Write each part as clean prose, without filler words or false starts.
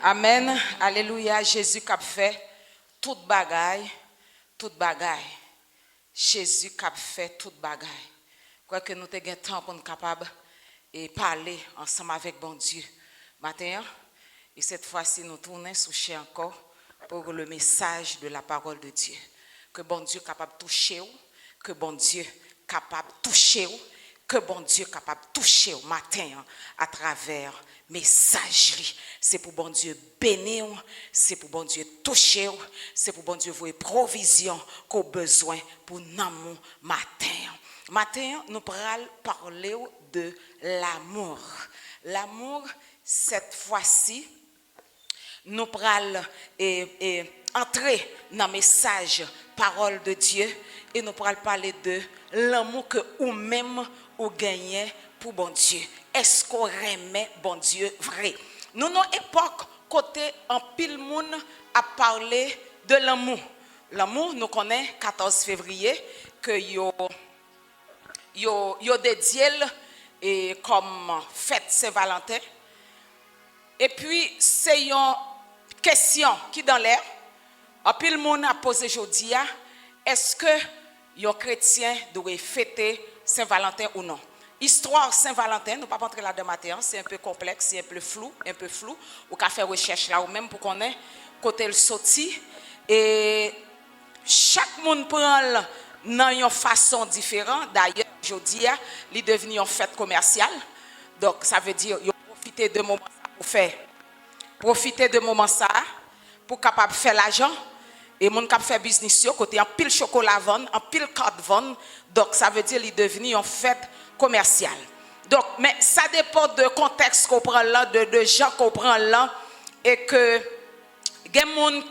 Amen. Alléluia. Jésus qui a fait toute bagaille. Toute bagaille. Jésus qui a fait toute bagaille. Quoi que nous ayons temps pour nous capables et parler ensemble avec bon Dieu. Matin, et cette fois-ci, nous tournons soucher encore pour le message de la parole de Dieu. Que bon Dieu capable de toucher, que bon Dieu capable de toucher, que bon Dieu capable de toucher au matin à travers message. C'est pour bon Dieu bénir, c'est pour bon Dieu toucher, c'est pour bon Dieu voir provision qu'au besoin pour nous matin. Matin, nous allons parler de l'amour. L'amour, cette fois-ci, nous allons entrer dans le message parole de Dieu et nous allons parler de l'amour que vous-même vous gagnez pour bon Dieu. Est-ce qu'on remet bon Dieu vrai? Nous, dans l'époque, côté en pile monde a parlé de l'amour. L'amour, nous connaissons 14 février que yo dédié et comme fête Saint-Valentin. Et puis c'est une question qui dans l'air. En pile monde a posé aujourd'hui, est-ce que les chrétiens doivent fêter Saint-Valentin ou non? Histoire Saint-Valentin, nous ne pouvons pas rentrer là-dedans matin, c'est un peu complexe, c'est un peu flou. Ou qu'à faire recherche là ou même pour qu'on ait côté le sorti. Et chaque monde prend dans une façon différente. D'ailleurs, aujourd'hui, il est devenu une fête commerciale. Donc ça veut dire qu'il profiter de moment pour faire. Profiter de moment ça pour capable faire l'argent. Et mon cap faire business côté en pile chocolat vendre, en pile carte vendre. Donc ça veut dire qu'il est devenu une fête commerciale. Donc mais ça dépend de contexte qu'on prend là, de gens qu'on prend là et que des gens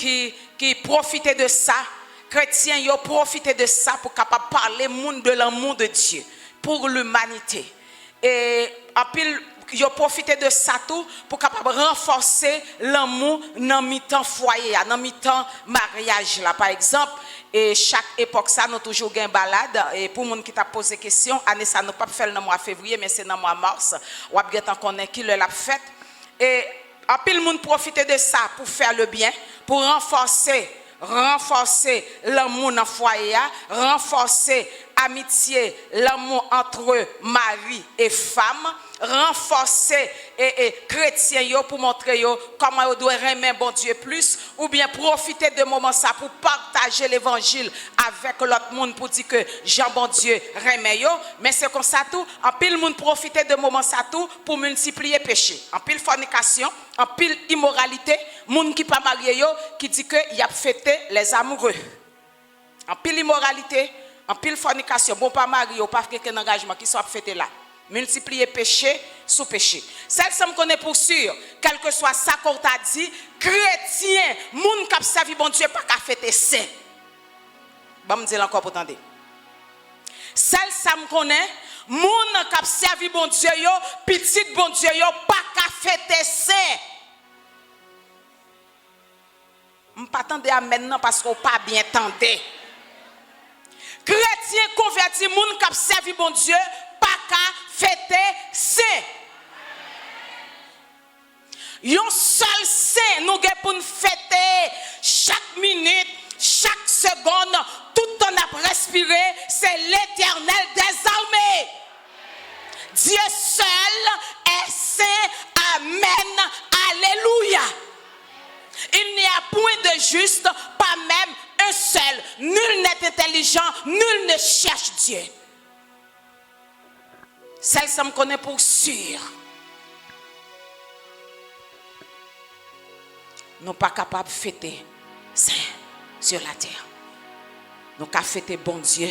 qui profitent de ça, chrétiens ils profitent de ça pour capable parler monde de l'amour de Dieu pour l'humanité. Et en pile ils profité de ça tout pour capable renforcer l'amour dans mi-temps foyer, dans mi-temps mariage là par exemple. Et chaque époque ça nous toujours gain balade et pour monde qui t'a posé question, année ça nous pas faire dans mois février mais c'est dans mois mars. Ou bien tant connaît qui le l'a fait et en pile monde profiter de ça pour faire le bien, pour renforcer l'amour dans le foyer, renforcer amitié, l'amour entre mari et femme, renforcer et chrétien pour montrer comment on doit aimer bon Dieu plus, ou bien profiter de moment ça pour partager l'évangile avec l'autre monde pour dire que Jean bon Dieu remet yo, mais c'est comme ça tout, en pile monde profiter de moment ça tout pour multiplier péché, en pile fornication, en pile immoralité, monde qui pas marié yo qui dit que y a fêté les amoureux. En pile immoralité, en pile fornication, bon pas marié, pas quelqu'un engagement qui soit fêté là. Multiplier péché sous péché. Celle ça me connaît pour sûr, quel que soit ça qu'on t'a dit, chrétien, moun qui a servi bon Dieu pas qu'à fêter saint. Bon me dire encore pour entendre. Celle ça me connaît, moun qui a servi bon Dieu yo, petit bon Dieu yo pas qu'à fêter saint. M'pas attendre à maintenant parce qu'on pas bien tendé. Chrétien converti, moun qui a servi bon Dieu pas qu'à fêter saint. Yon seul saint nous avons pour nous fêter chaque minute, chaque seconde, tout le temps à respirer, c'est l'Éternel des armées. Dieu seul est saint. Amen. Alléluia. Il n'y a point de juste, pas même un seul. Nul n'est intelligent, nul ne cherche Dieu. Celle ça me connaît pour sûr. Nous pas capables de fêter saint sur la terre. Nous qu'à fêter bon Dieu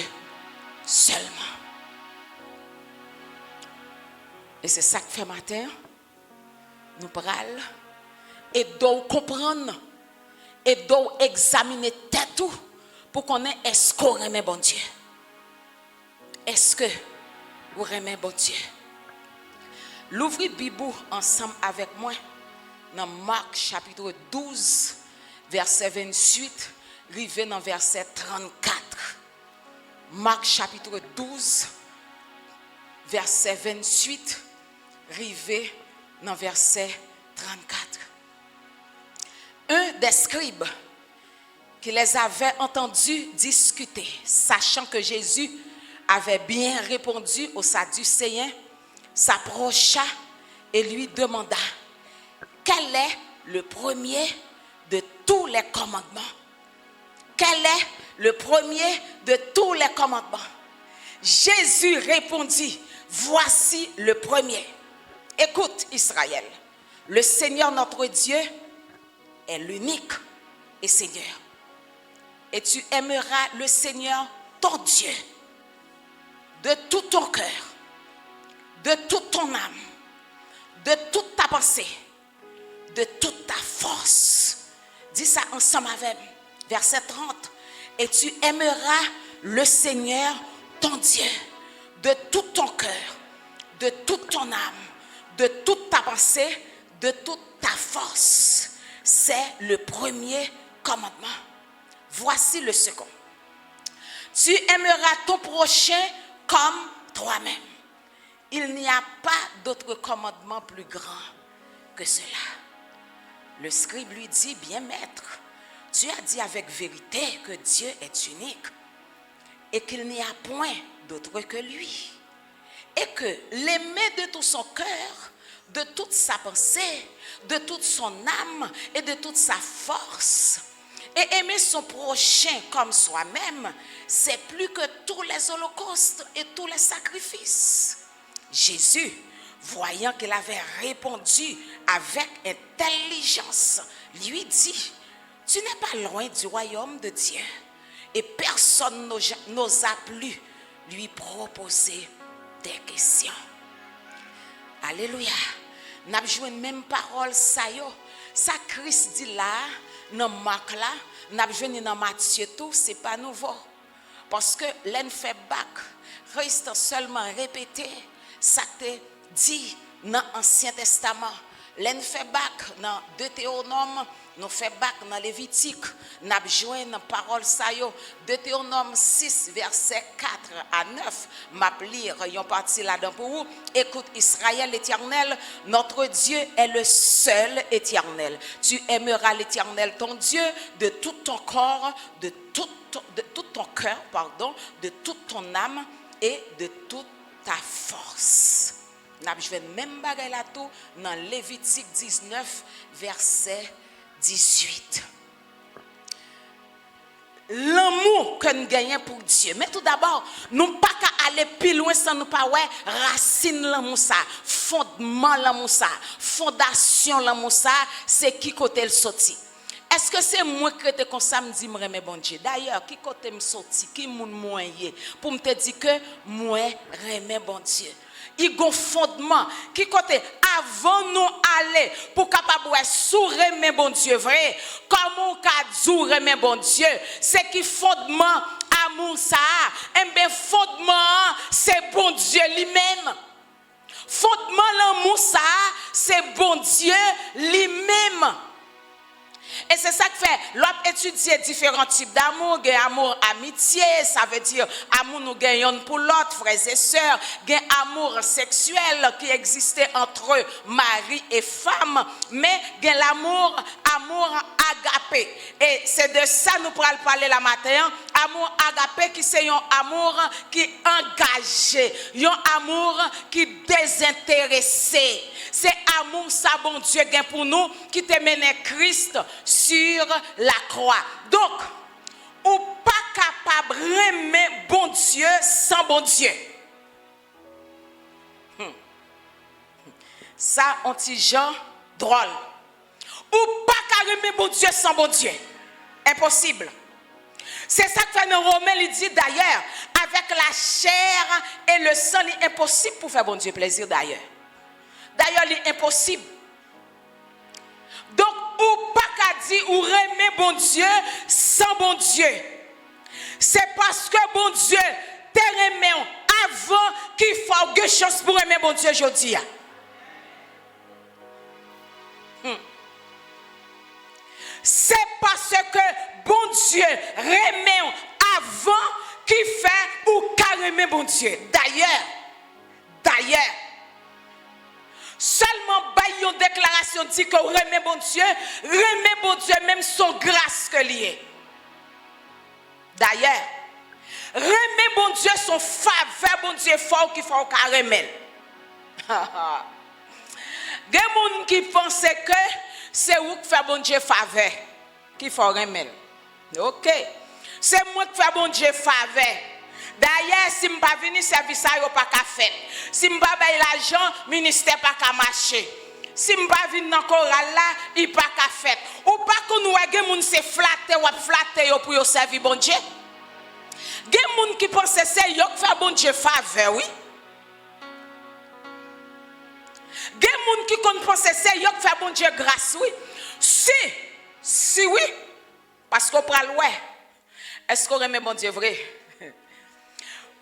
seulement. Et c'est ça que fait matin. Nous pral et doit comprendre et doit examiner tout pour qu'on ait est-ce qu'on aime bon Dieu. Est-ce que vous aimez bon Dieu? L'ouvrez Bible ensemble avec moi dans Marc chapitre 12 verset 28 rivé dans verset 34. Marc chapitre 12 verset 28 rivé dans verset 34. des scribes qui les avaient entendus discuter, sachant que Jésus avait bien répondu aux Sadducéens, s'approcha et lui demanda quel est le premier de tous les commandements. Quel est le premier de tous les commandements? Jésus répondit, voici le premier. Écoute Israël, le Seigneur notre Dieu est l'unique et Seigneur. Et tu aimeras le Seigneur ton Dieu de tout ton cœur, de toute ton âme, de toute ta pensée, de toute ta force. Dis ça ensemble avec moi. Verset 30. Et tu aimeras le Seigneur ton Dieu de tout ton cœur, de toute ton âme, de toute ta pensée, de toute ta force. C'est le premier commandement. Voici le second. Tu aimeras ton prochain comme toi-même. Il n'y a pas d'autre commandement plus grand que cela. Le scribe lui dit, bien maître, tu as dit avec vérité que Dieu est unique et qu'il n'y a point d'autre que lui. Et que l'aimer de tout son cœur, de toute sa pensée, de toute son âme et de toute sa force, et aimer son prochain comme soi-même, c'est plus que tous les holocaustes et tous les sacrifices. Jésus, voyant qu'il avait répondu avec intelligence, lui dit, tu n'es pas loin du royaume de Dieu. Et personne n'osa plus lui proposer des questions. Alléluia. N'a pas joué même parole ça yo. Ça Christ dit là, dans Marc là, n'a pas joué dans Matthieu tout, c'est pas nouveau. Parce que l'en fait bac, reste seulement répéter ça te dit dans l'Ancien Testament. L'en fait bac dans Deutéronome, nous fait bac dans Lévitique, n'a joint dans parole ça yo. Deutéronome 6 verset 4 à 9, m'a lire yon parti là-dedans pour vous. Écoute Israël l'Éternel, notre Dieu est le seul éternel. Tu aimeras l'Éternel ton Dieu de tout ton corps, de tout ton cœur, de toute ton âme et de toute ta force. Je vais même bagay là tout dans Lévitique 19 verset 18. L'amour que nous gagnons pour Dieu. Mais tout d'abord, nous pas qu'à aller plus loin sans nous pas ouais racine l'amour ça, fondement l'amour ça, fondation l'amour ça, c'est qui côté le sorti. Est-ce que c'est moi qui te comme ça me dit me remet bon Dieu. D'ailleurs, qui côté me sorti, qui moun moyen pour me te dire que moi remet bon Dieu. Il y a un fondement qui côté avant nous aller pour capable souremer bon Dieu vrai comment on remet bon Dieu c'est qui fondement amour ça et bien fondement c'est bon Dieu lui-même fondement l'amour ça c'est bon Dieu lui-même. Et c'est ça que fait, l'autre étudier différents types d'amour, amour amitié, ça veut dire amour nous gagnons pour l'autre, frères et sœurs, amour sexuel qui existait entre mari et femme, mais l'amour agapé. Et c'est de ça nous pourrons parler la matin, amour agapé qui c'est un amour qui engagé, un amour qui désintéressé. C'est amour ça bon Dieu gain pour nous qui te mène Christ sur la croix. Donc, ou pas capable d'aimer bon Dieu sans bon Dieu. Ça, on dit genre drôle. Ou pas capable d'aimer bon Dieu sans bon Dieu. Impossible. C'est ça que dans Romains, il dit d'ailleurs, avec la chair et le sang, il est impossible pour faire bon Dieu plaisir d'ailleurs. D'ailleurs, il est impossible. Donc, ou pas qu'à dire ou remet bon Dieu sans bon Dieu. C'est parce que bon Dieu te remet avant qu'il faut quelque chose pour aimer bon Dieu aujourd'hui. C'est parce que bon Dieu remet avant qu'il fait ou qu'à remet bon Dieu. D'ailleurs, Seulement bail une déclaration dit que remet bon Dieu même son grâce que lié. D'ailleurs, remet bon Dieu son faveur bon Dieu fort qui faut carrément. Des gens qui pensent que c'est où que fait bon Dieu faveur qui faut remettre. OK. C'est moi qui fais bon Dieu faveur. D'ailleurs, si je ne pas venir service ça yo pas qu'à faire. Si je ne pas payer l'argent, ministère pas qu'à marcher. Si je ne pas venir dans chorale là, il pas qu'à faire. Ou pas qu'on nous a des gens se flatter ou flatter pour yo servir bon Dieu. Des gens qui pensent que c'est yo qui fait bon Dieu faveur, oui. Des gens qui pensent que c'est yo qui fait bon Dieu grâce, oui. Si oui, parce qu'on prend loin. Est-ce qu'on remet bon Dieu vrai?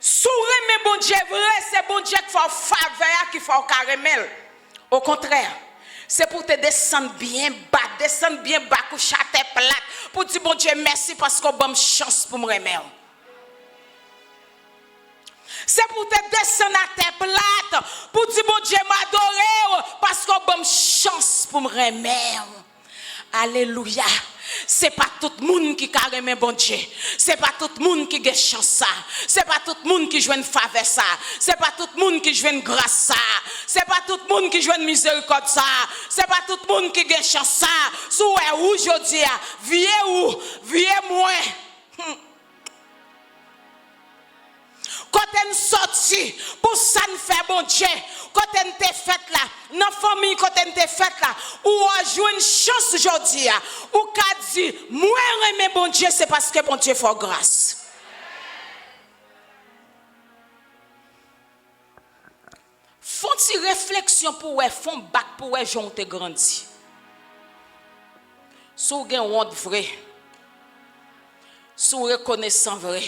Si on remet bon Dieu vrai, c'est bon Dieu qui fait faveur, qui fait caramel. Au contraire, c'est pour te descendre bien bas, coucher à tes plate, pour dire bon Dieu merci parce qu'on a une chance pour me remettre. C'est pour te descendre à tes plates, pour dire bon Dieu m'adorer parce qu'on a une chance pour me remettre. Alléluia. C'est pas tout le monde qui carrément bon Dieu. C'est pas tout le monde qui a chance ça. C'est pas tout le monde qui joue une faveur ça. C'est pas tout le monde qui joue une grâce ça. C'est pas tout le monde qui joue une miséricorde ça. C'est pas tout le monde qui a chance ça. Sou où aujourd'hui, viens moi. Quand on sorti pour ça ne fait bon Dieu, quand on te fait là, dans la famille quand on te fait là, ou a joué une chance aujourd'hui, ou qu'a dit moi aimer bon Dieu c'est parce que bon Dieu fait grâce. Font-ils réflexion pour ouais, font bac pour ouais, j'ont te grandi. Sous gen honte vrai. Sous reconnaissant vrai.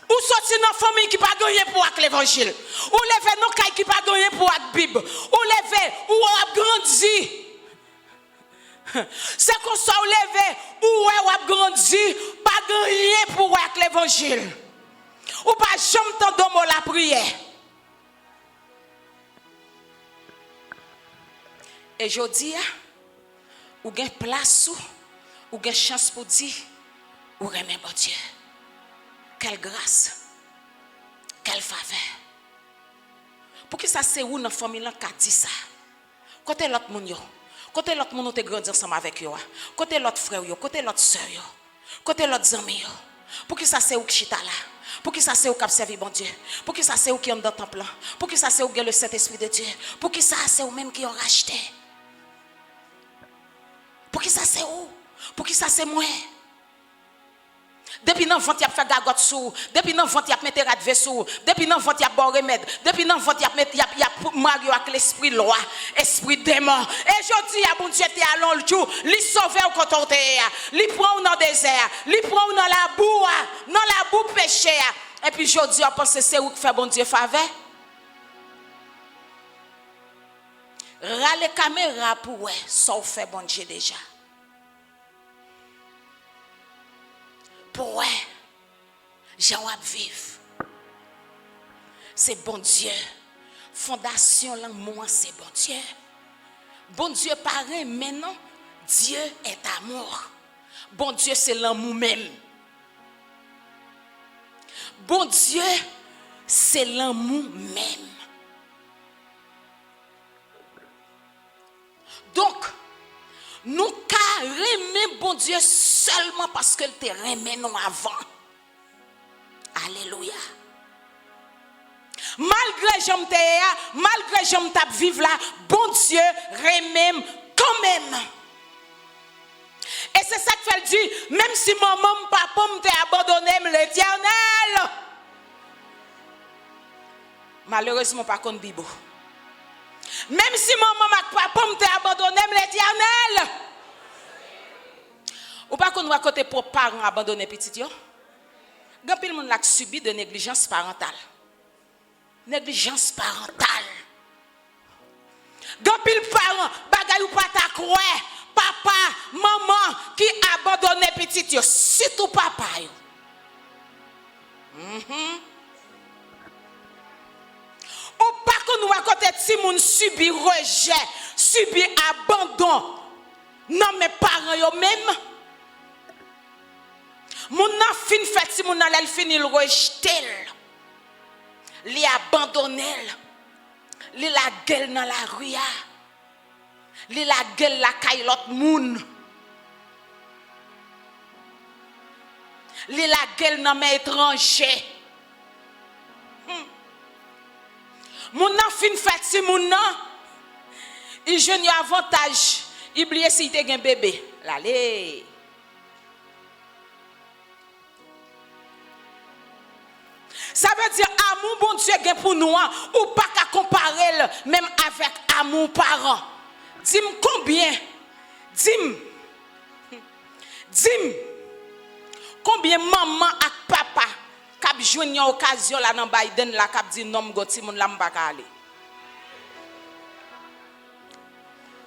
Ou sorti dans la famille qui n'a pas gagné pour l'évangile. Ou levé dans la qui n'a pas gagné pour la Bible. Ou levé, ou a grandi. C'est comme ça, ou levé, ou a grandi, pas gagné pour l'évangile. Ou pas jamais t'entendre la prière. Et je dis, ou gain place ou gain chance pour dire, ou remet bon Dieu. Quelle grâce, quelle faveur. Pour que ça c'est où dans la famille qui a dit ça. Côté l'autre monde yo, côté l'autre monde te grandi ensemble avec yo, côté l'autre frère yo, côté l'autre sœur yo, côté l'autre ami yo. Pour que ça c'est où qui chita là. Pour que ça c'est où qui servi bon Dieu. Pour que ça c'est où qui est dans le temple. Pour que ça c'est où qui est le Saint-Esprit de Dieu. Pour que ça c'est où même qui ont racheté. Pour que ça c'est où. Pour que ça c'est moi. Depuis nan vent y a fait gagotte sou, depuis nan vent y a mettre radve sou, depuis nan vent y a bon remède, depuis nan vent y a mettre y a Mario avec l'esprit loi, esprit démon. Et jodi a bon Dieu te allons le jour, li sauver au côté li prend dans désert, li prend dans la boue péché et puis jodi on pense c'est où qui fait bon Dieu faveur. Rale caméra pour ouais, ça fait bon Dieu déjà. Pour j'en vivre. C'est bon Dieu. Fondation là moi c'est bon Dieu. Bon Dieu paraît maintenant Dieu est amour. Bon Dieu c'est l'amour même. Bon Dieu c'est l'amour même. Donc nous carrément bon Dieu seulement parce qu'elle te remet nous avant. Alléluia. Malgré j'aime t'a vivre là, bon Dieu remet quand même. Et c'est ça que fait dit, même si maman papa m't'a abandonné l'Éternel. Malheureusement pas contre Bible. Même si maman papa m't'a abandonné l'Éternel. Ou pas qu'on va côté pour parents abandonner petit yo. Grand pile monde l'a subi de négligence parentale. Négligence parentale. Grand pile parents bagay ou pas ta croire, papa, maman qui abandonner petit yo, surtout papa yo. Ou pas qu'on nous raconte si moun subi rejet, subi abandon. Non mes parents yo même. Moun nan fin fait si moun nan l'el fini le rejeter. Li abandonner. Li la gueule dans la rue. Li la gueule la kay l'autre moun. Li la gueule dans mes étrangers. Moun nan fin fait si moun nan il jeune avantage. Oubliez si te gen bébé. L'allez. Ça veut dire amour bon Dieu gen pour nous ou pas qu'à comparer même avec amour parent. Dis-moi combien? Dis-moi combien maman et papa cap joindre une occasion là dans Biden là cap dit non m'goti moun là m'pa ka aller.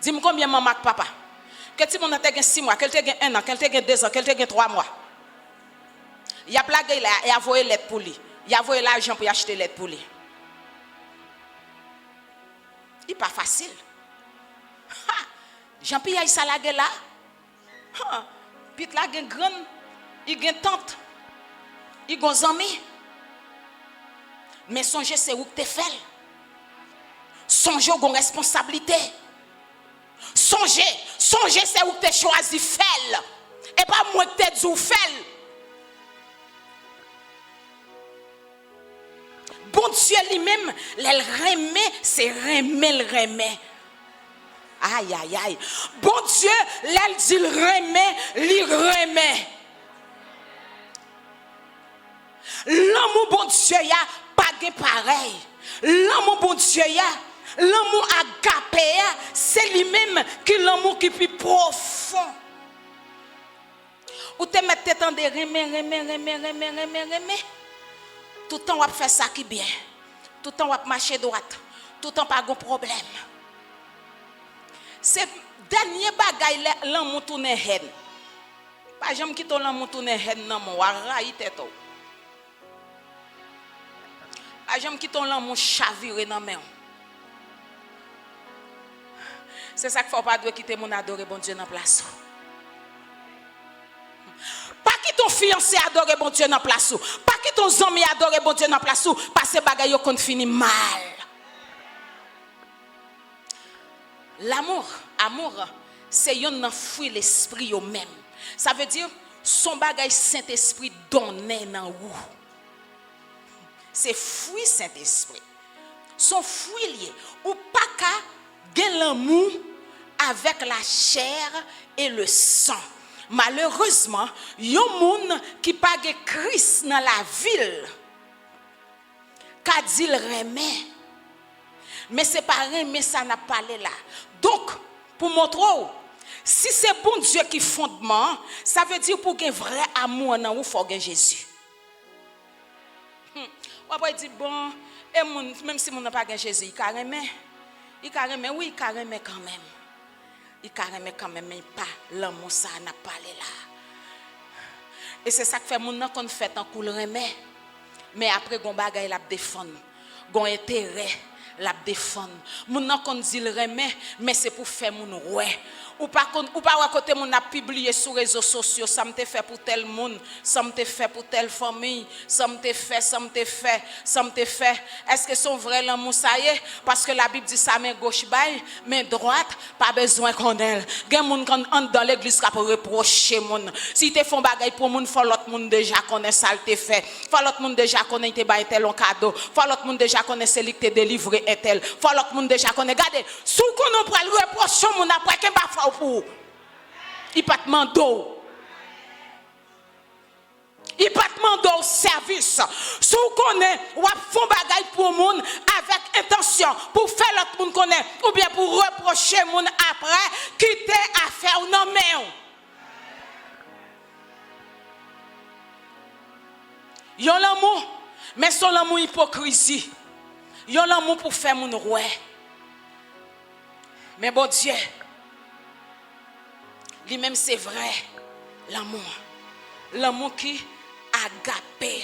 Dis-moi combien maman et papa que ti moun te gen 6 mois, qu'elle te gen 1 an, qu'elle te gen 2 ans, qu'elle te gen 3 mois. Il a plagué là et a envoyé lettre pour lui. Il a envoyé l'argent pour acheter lettre pour lui. Il pas facile. Jean-Pierre ça la gueule là. Puis là gen grande, il gen tante, il gen amis. Mais songez c'est où que tu fais. Songez gon responsabilité. Songez c'est où que tu choisi faire. Et pas moi que tu dit faire. Bon Dieu lui-même, l'elle remet, c'est remet. Aïe, aïe, aïe. Bon Dieu, l'elle dit remet. L'amour bon Dieu, y a pas de pareil. L'amour bon Dieu, y a l'amour agapé, c'est lui-même qui l'amour qui est plus profond. Ou te mettre tête en de remet. Tout le temps, on va faire ça qui bien. Tout le temps, on va marcher droite. Tout le temps, pas de problème. C'est dernier bagaille l'amour tourne haine. Pas jamais quitter l'amour tourne haine non mon raï tête. Pas jamais quitter l'amour chavirer dans main. C'est ça qu'il faut pas quitter mon adorer bon Dieu dans place. Pas qui ton fiancé adore bon Dieu dans place. Pas qui ton ami adore bon Dieu dans place parce que bagaille yo kon fini mal. L'amour, c'est yon fruit l'esprit yo même. Ça veut dire son bagaille Saint-Esprit donné dans ou. C'est fruit Saint-Esprit. Son fruit lié ou pas ka gen l'amour avec la chair et le sang. Malheureusement, yon moun qui pa gen Christ dans la ville. Ka dit le remet. Mais c'est pas remet ça n'a parlé là. Donc, pour montrer, si c'est bon Dieu qui fondement, ça veut dire pour un vrai amour dans vous, il faut gagner Jésus. On va dire bon, et même si on n'a pas gagné Jésus, il carrément, oui, il carrément quand même. Il carrément quand même, mais pas l'amour ça n'a parlé là. Et c'est ça que fait mon nom qu'on fait en cool remet. Mais après, gon bagay la défendre, gon intérêt la défendre. Mon nan kon dit le remet, mais c'est pour faire mon ouais. Ou pas côté mon a publié sur les réseaux sociaux, ça me te fait pour tel monde, ça me te fait pour telle famille, ça me te fait. Est-ce que son vrai l'amour ça y est? Parce que la Bible dit ça main gauche bail, main droite, pas besoin qu'on elle. Gen moun quand entre dans l'église pour reprocher moun. Si te font bagay pour moun, faut l'autre moun déjà connaît ça te fait. Faut l'autre moun déjà connaît te bail tel cadeau. Faut l'autre moun déjà connaît celui qui te délivré est tel. Faut l'autre moun déjà connaît. Regardez, sous qu'on on prend le reprocher moun après que ba pour il pas demandé au service si vous connaissez ou font bagaille pour monde avec intention pour faire l'autre monde connaît ou bien pour reprocher monde après quitter affaire non mais yon l'amour mais son l'amour hypocrisie yon l'amour pour faire monde roi mais bon Dieu lui-même c'est vrai l'amour qui agapé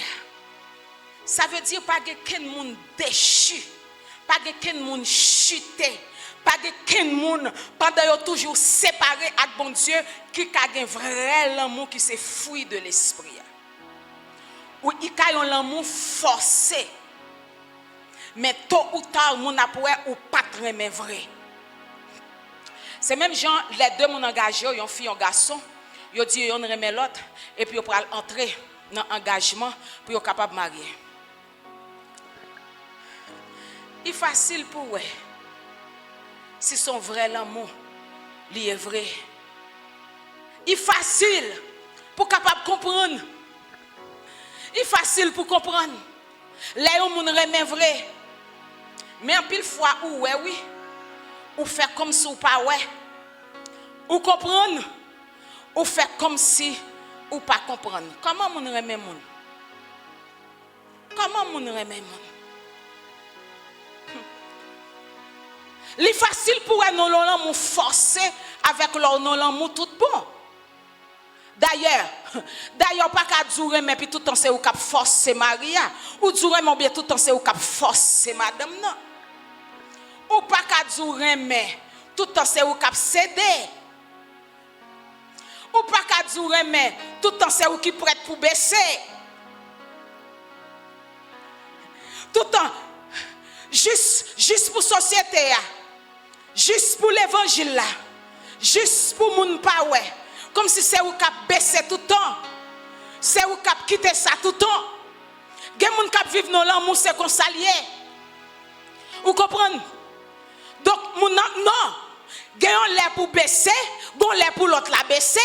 ça veut dire pas que quelqu'un monde déchu pas qu'un monde chuté, pas qu'un monde pendant yo toujours séparé avec bon Dieu qui a un vrai l'amour qui se fruit de l'esprit. Ou il y a un l'amour forcé. Mais tôt ou tard mon apoué ou pas très mais vrai. C'est même gens les deux mon engagé, une fille un garçon, yo dit on remet l'autre et puis on pour entrer dans engagement pour être capable de marier. Il est facile pour eux. Si son vrai l'amour, il est vrai. Il est facile pour capable comprendre. Il est facile pour comprendre. Là où mon remet vrai. Mais en pile fois ou ouais oui, ou faire comme si ou pas ouais. Ou comprendre, ou faire comme si ou pas comprendre. Comment mon remet mon? Comment mon remet mon? Il est facile pour nous l'amour forcé avec leur l'amour tout bon. D'ailleurs pas qu'à durer mais puis tout le temps c'est au cap forcer Maria ou durer mais bien tout le temps c'est au cap forcer madame non. Ou pas qu'à durer mais tout le temps c'est au cap céder. Ou pas qu'à durer mais tout le temps c'est au qui prête pour baisser. Tout le temps juste pour société juste pour l'évangile là. Juste pour moun pa ouais. Comme si c'est ou cap baisser tout le temps. C'est ou cap quitter ça tout le temps. Gen moun cap vivre dans l'amour c'est qu'on s'allier. Vous comprenez? Donc moun non. Gen on l'air pour baisser, bon l'air pour l'autre la baisser.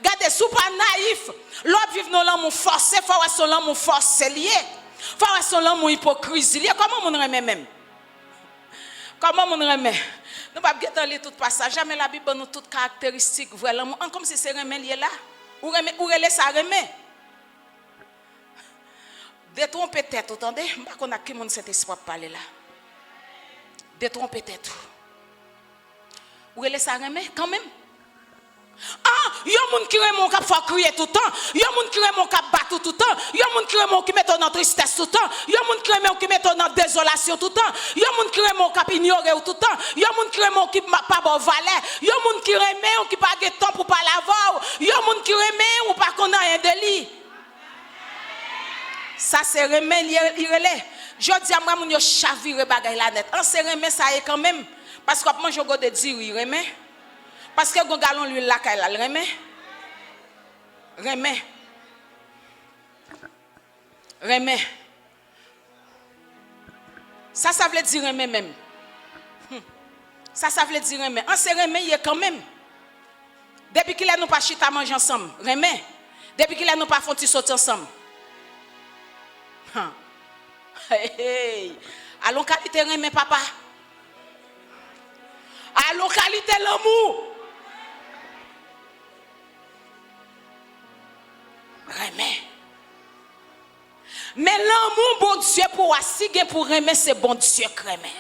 Gardez sou pas naïf. L'autre vivre dans l'amour forcé, faut avoir son l'amour forcé lié. Faut avoir son l'amour hypocrisie lié. Comment moun remet même? Comment moun remet? Nous ne pouvons pas lire tout passage. Jamais la Bible nous toutes caractéristiques vraiment. Comme si c'est remet lié là. Ou relais ça remet. Détromper tête, vous entendez? Je ne sais pas qu'on a qui monde cet espoir parler là. Détromper tête. Ou relais ça remet quand même. Ah, il y a des gens qui ont crier tout le temps. Il y a des gens qui ont battre tout le temps. Il y a des gens qui mettent en tristesse tout le temps. Il y a des gens qui mettent en désolation tout le temps. Il y a des gens qui ignorent tout le temps. Il y a des gens qui ne pas bon valeur. Il y a des gens qui remettent qui pas de temps pour parler avant. Il y a des gens qui remettent ou pas qu'on a un délit. Ça c'est remet irélé. Je dis à moi mon yo chavire bagay la net. On se remet ça est quand même parce que moi je go de dire il remet. Parce que gon galon lui la kay la remet. Ça veut dire remet même. Ça veut dire remet. On se remet il quand même. Depuis qu'il a nous pas chita manger ensemble, remet. Depuis qu'il a nous pas font sortir ensemble. Hey. Allons qualité remet papa. Allons qualité l'amour. Remet. Mais l'amour bon Dieu pour assigner pour remet c'est bon Dieu qui remet.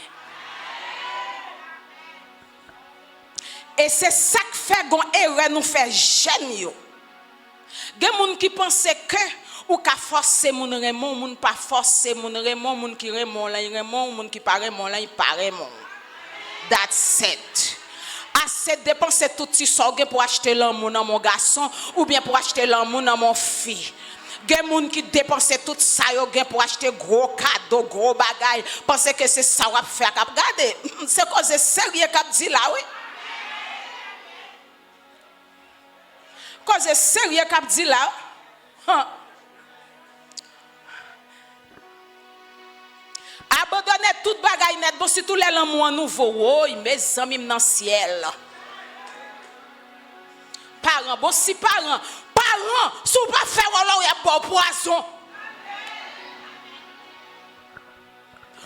Et c'est ça qui fait qu'on erreur nous fait jeune yo. Des gens qui pensent que ou ka forcer mon remon, moun pas forcer mon remon, moun qui remon là, il remon, moun qui pas remon là, il pas remon. That's it. Assez dépenser tout petit sorgue pour acheter l'amour dans mon garçon ou bien pour acheter l'amour dans mon fille. Gen moun qui dépenser tout ça yo gen pour acheter gros cadeau, gros bagay, penser que c'est ça va faire cap. Regardez, c'est cause sérieux cap dit là oui. Cause sérieux cap dit là. Abandonner toute bagaille net, bon si tous les l'amour nouveau, oh, mes amis dans le ciel. Parents, bon si parents, si vous pas faire alors il y a pas poison.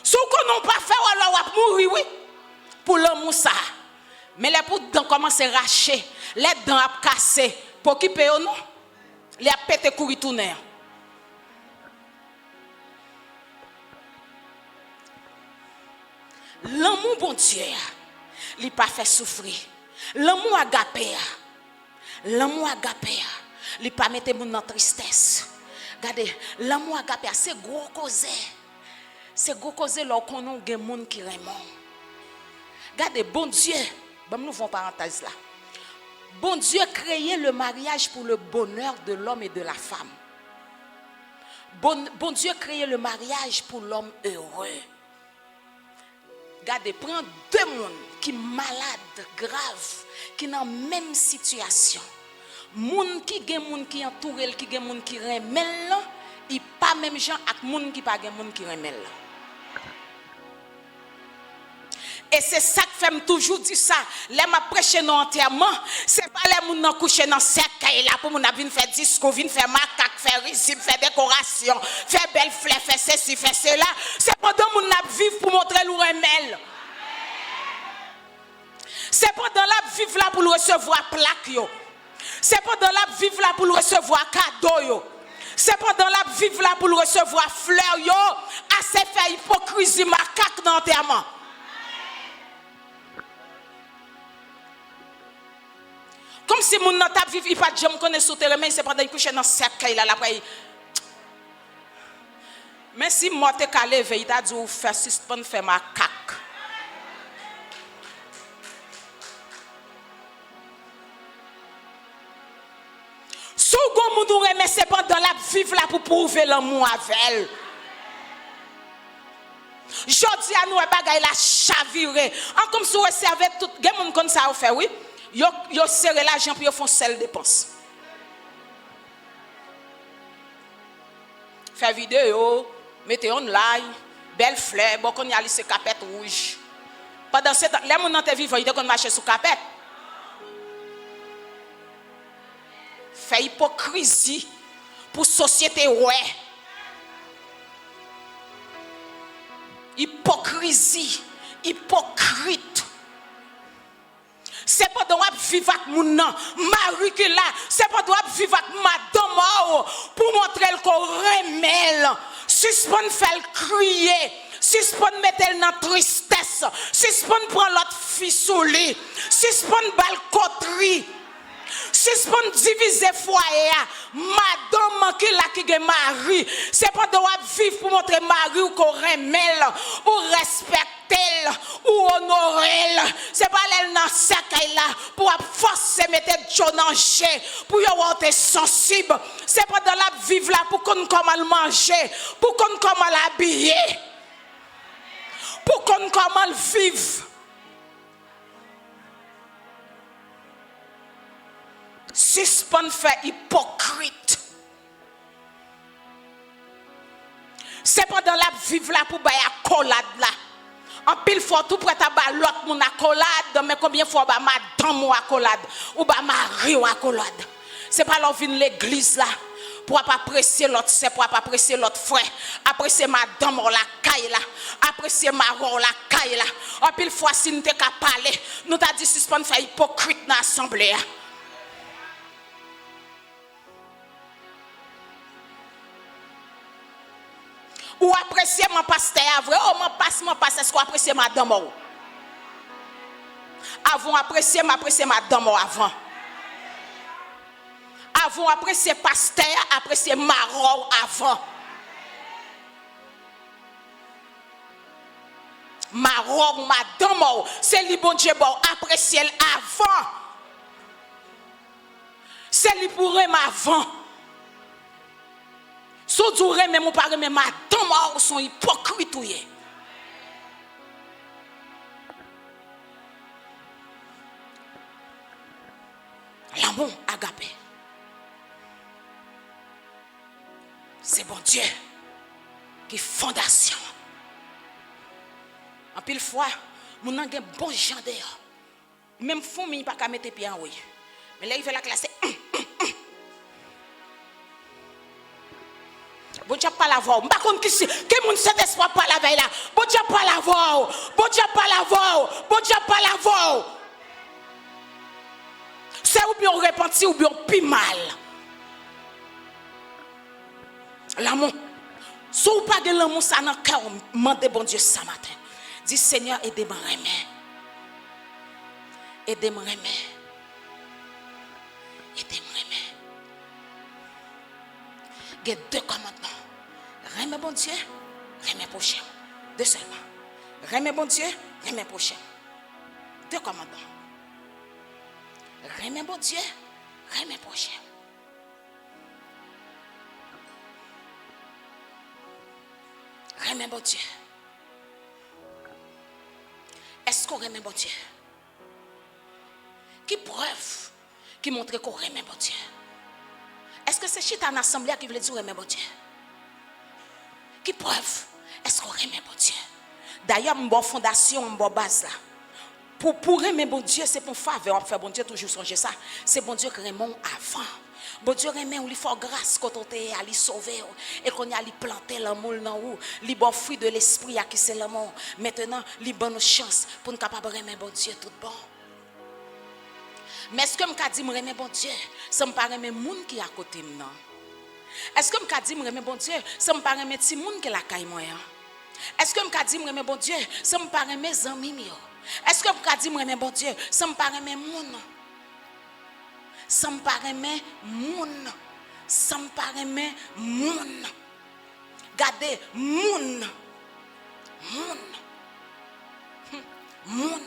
Si vous n'ont pas faire alors vous mourir oui. Pour l'amour ça. Mais les pour dents commencent à racher, les dents à casser, pour qui paye non? Les a pété courir tourner. L'amour bon Dieu, il pas fait souffrir. L'amour agapé, il pas mettre moun dans tristesse. Regardez, l'amour agapé c'est gros cause. c'est go causer leur konon gen moun qui remon. Regardez, bon Dieu, bon nous faisons parenthèse là. Bon Dieu créé le mariage pour le bonheur de l'homme et de la femme. Bon Dieu créé le mariage pour l'homme heureux. Regardez, prends deux personnes qui sont malades, graves, qui sont dans la même situation. Moun qui gen moun qui entouré, qui gen moun qui remel, il pas même gens avec moun qui pas gen moun qui remel. Et c'est ça que fait toujours dire ça. Les m'a prêché dans enterrement, c'est pas les moun nan coucher dans cercueil là pour moun venir faire discours, venir faire macaque, faire risible, faire décoration, faire belle fleur, faire ceci, faire cela. C'est pendant moun n'a vivre pour montrer le remel. C'est pendant la vivre là pour le recevoir plaque yo. C'est pendant la vivre là pour le recevoir cadeau yo. C'est pendant la vivre là pour le recevoir fleur yo. Assez fait hypocrisie macaque dans enterrement. Comme si mon n'a pas vivre, il pas de jamais connaît sous terre, mais c'est pendant qu'il couche dans cercueil là après. Mais si moi te calé veille, t'a dit ou faire suspendre faire ma caque. Sous gon moun remet c'est pendant la vivre là pour prouver l'amour avec elle. Jodi à nous bagay la chaviré. En comme si vous servez tout, gen moun kon ça ou fait oui. Yo serré l'argent pour yo font seule dépense. Faire vidéo, mettez online, belle fleur, bon qu'on y a lissé capette rouge. Pendant ce temps, les moun te vivant, ils te kon marcher sous capette. Fait hypocrisie pour société ouais. Hypocrisie, hypocrite. C'est pas de vivre avec mon nom, Marie qui là, c'est pas de vivre avec madame pour montrer qu'on remèle, suspend faire crier, suspend mettre dans tristesse, suspend prendre l'autre fille sous lit, suspend balcoterie, suspend diviser foyer, madame qui là qui est mari, c'est pas de vivre pour montrer Marie qu'on remèle, ou respecte ou honorer, c'est pas elle dans cercueil là pour forcer mettre John en jeu pour y avoir été sensible, c'est pas dans la vivre là pour qu'on comment manger, pour qu'on comment l'habiller, pour qu'on comment vivre. Suspend fait hypocrite. C'est pas dans la vivre là pour bailler accolade là. En pile fois tout prêt à ba l'autre mon accolade, mais combien fois ba madame ou accolade ou ba mari ou accolade. C'est pas leur vinn l'église là pour pas apprécier l'autre, c'est pour pas apprécier l'autre frère, apprécier madame ou la caille là, apprécier maron la caille là. En pile fois si nous t'ai qu'à parler, nous t'a dit suspend faire hypocrite dans l'assemblée. Ou apprécier mon pasteur vrai, oh mon passe, est-ce qu'on apprécie madame ou? Avant apprécier madame ou avant. Avant apprécier pasteur, apprécier marron avant. Marron madame ou, c'est li bon Dieu bon, apprécier avant. C'est li pour avant. So duré même pas même madame sont hypocrites ou yé. L'amour agapé. C'est bon Dieu qui fondation. En pile fois, mon an gen bon gens dehors. Même fou mais pas qu'à mettre pied en haut. Mais là il fait la classe. Bon Dieu pas la voix. Par contre qui moun cet espoir pas la veille là. Bon Dieu pas la voix. Bon Dieu pas la voix. Bon Dieu pas la voix. C'est ou bien repenti ou bien plus mal. L'amour. Si vous pas de l'amour ça dans cœur, demandez bon Dieu ce matin. Dis Seigneur aidez-moi aimer. Aidez-moi aimer. Aidez-moi aimer. Il y a deux commandements. Remets bon Dieu, remets prochain. Deux seulement. Remet bon Dieu, remet prochain. Deux commandements. Remet bon Dieu, remet prochain. Remet bon Dieu. Est-ce qu'on remet bon Dieu? Qui preuve qui montre qu'on remet bon Dieu? Est-ce que c'est chita en assemblée qui veut dire remet bon Dieu? Qui preuve? Est-ce qu'on remet bon Dieu? D'ailleurs, une bonne fondation, une bonne base là. Pour aimer bon Dieu, c'est pour faveur. On fait bon Dieu toujours songer ça. C'est bon Dieu qui remet avant. Bon Dieu remet on lui fait grâce quand on est allé sauver et qu'on y a planter l'amour dans où, li bon fruit de l'esprit à qui c'est l'amour. Maintenant, li bonne chance pour nous capable remettre bon Dieu tout bon. Mais est-ce que me dit me remet bon Dieu, ça me paraît même monde qui à côté non? Est-ce que me dit me remet bon Dieu, ça me paraît même petit monde qui la caille moi? Est-ce que me dit me remet bon Dieu, ça me paraît mes amis mio? Est-ce que me dit me remet bon Dieu, ça me paraît même monde? Ça me paraît même monde. Ça me paraît même monde. Regardez, monde. Monde.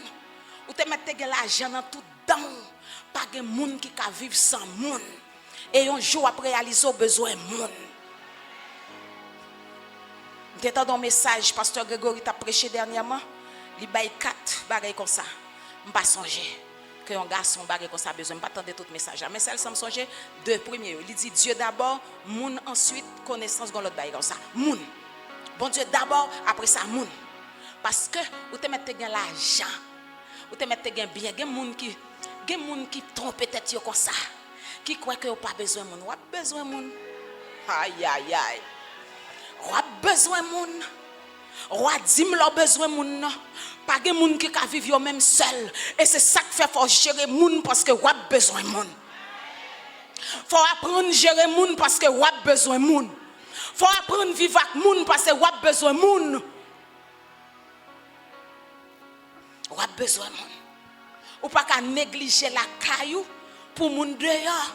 Ou te mette l'argent dans tout dedans. Pas de monde qui peut vivre sans monde. Et un jour après réaliser au besoin monde. J'étais dans un message, pasteur Grégory t'a prêché dernièrement. Il baille 4 bagages comme ça. Je ne pas songer que un garçon bagage comme ça besoin. Je ne pas attendre tout message. Mais celle ça me songer deux premiers. Il dit Dieu d'abord, monde ensuite connaissance dans l'autre bagage comme ça. Monde. Bon Dieu d'abord, après ça monde. Parce que vous te mettez l'argent. Vous te mettez bien, il y a des gens qui trompent peut-être comme ça. Qui croient que vous n'avez pas besoin de monde. Vous avez besoin de monde. Aïe, aïe, aïe. Vous avez besoin de monde. Vous avez besoin de monde. Pas de monde qui vivent même seul. Et c'est ça qui fait faut gérer le monde parce que vous avez besoin de monde. Faut apprendre à gérer le monde parce que vous avez besoin de monde. Faut apprendre à vivre avec le monde parce que vous avez besoin de monde. Vous avez besoin de monde. Ou pas qu'à négliger la caillou pour moun dehors.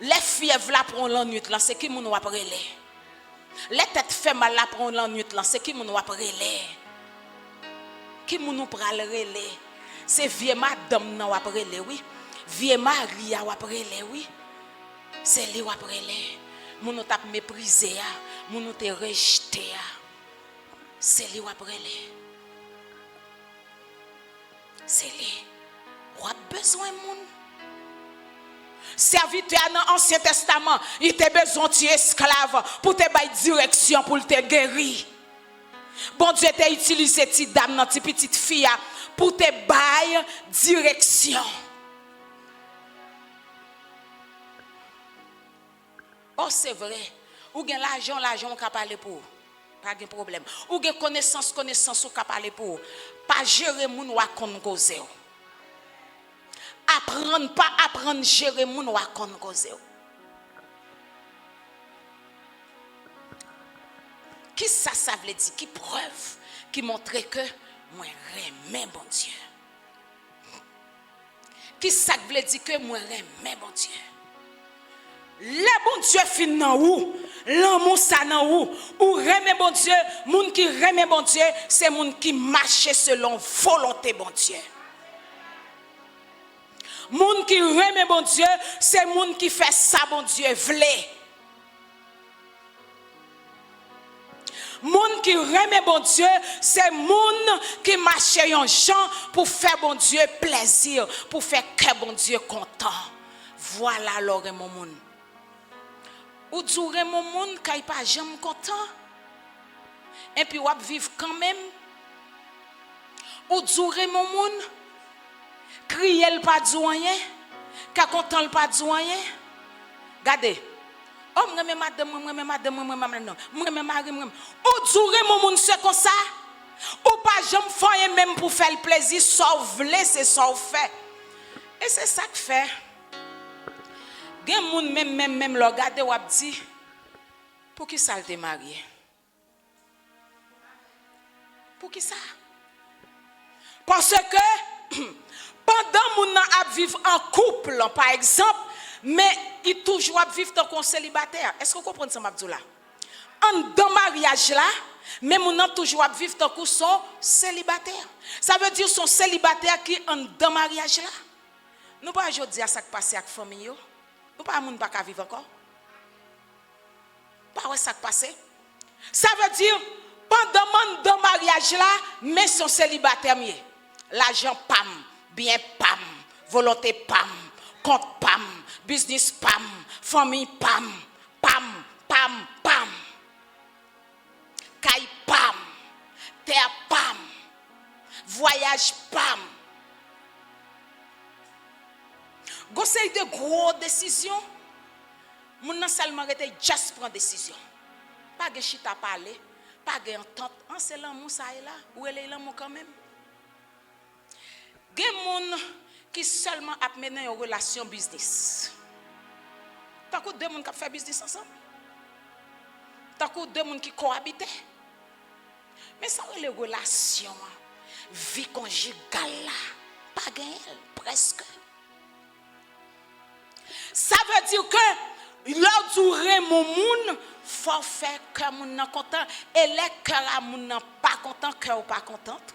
Les fièvres là prend l'ennui là, c'est qui moun va parler. Les têtes fait mal là prend l'ennui là, c'est qui moun va parler. Qui moun pral relé. C'est vieux madame nan va parler oui. Vieux mari va parler oui. C'est lui va parler. Moun t'a méprisé, moun te rejeté. C'est lui va parler. C'est lui. On a besoin de monde. Serviteur dans l'Ancien Testament, il a besoin d'esclaves pour te donner direction, pour te guérir. Bon Dieu t'a utilisé petite dame, petite fille pour te donner direction. Oh, c'est vrai. Ou gen l'argent qu'a parler pour. Pas de problème. Ou gen connaissance ou qu'a parler pour. Pas gérer moun ou à cause. Apprendre gérer moun ou à cause. Qui ça veut dire? Qui preuve qui montre que moi remets bon Dieu. Qui ça veut dire que moi remets bon Dieu. Le bon Dieu fin nan ou, l'amour ça nan ou remet bon Dieu, moun qui remet bon Dieu, c'est moun qui marche selon volonté bon Dieu. Moun qui remet bon Dieu, c'est moun qui fait ça bon Dieu vle. Moun qui remet bon Dieu, c'est moun qui marche yon gens pour faire bon Dieu plaisir, pour faire que bon Dieu content. Voilà alors mon moun. Ou dure mon monde qui pas jamais content et puis ou vivre quand même. Ou dure mon monde crier le pas douanier ka content le pas douanier. Regardez. Oh madame non. Mari. Ou dure mon monde c'est comme ça. Ou pas jamais faire même pour faire le plaisir sauf vle c'est sauf fait. Et c'est ça que fait. Gen moun même le regarder ou dit pour qui ça te marié? Pour qui ça? Parce que pendant moun a vivre en couple par exemple, mais il toujours vivre tant qu'on célibataire. Est-ce que vous comprenez ça m'abdou là? En dans mariage là, Mais mon nan toujours à vivre tant que son célibataire. Ça veut dire son célibataire qui en dans mariage là. Nous pas aujourd'hui à ça qui passe avec famille yo. Nous pas moun pas vivre encore. Pas ouais ça qui passe. Ça veut dire pendant mon dans mariage là, mais son célibataire mieux. L'argent pam, bien pam, volonté pam, compte pam, business pam, famille pam, pam, pam, pam. Caille pam, terre pam, voyage pam. Conseil de gros décisions, mon nan seulement rete juste prendre décision. Pas de chita parler, pas de entente, en c'est l'amour ça est là, ou elle est l'amour quand même. Gen moun qui seulement a mené une relation business. Tant que deux moun qui fait business ensemble. Tant que deux moun qui cohabitent. Mais ça les relations, vie conjugale là, pas gain presque. Ça veut dire que l'autre mon moun faut faire que moun nan content et les cœur à moun nan pas content, cœur pas contente.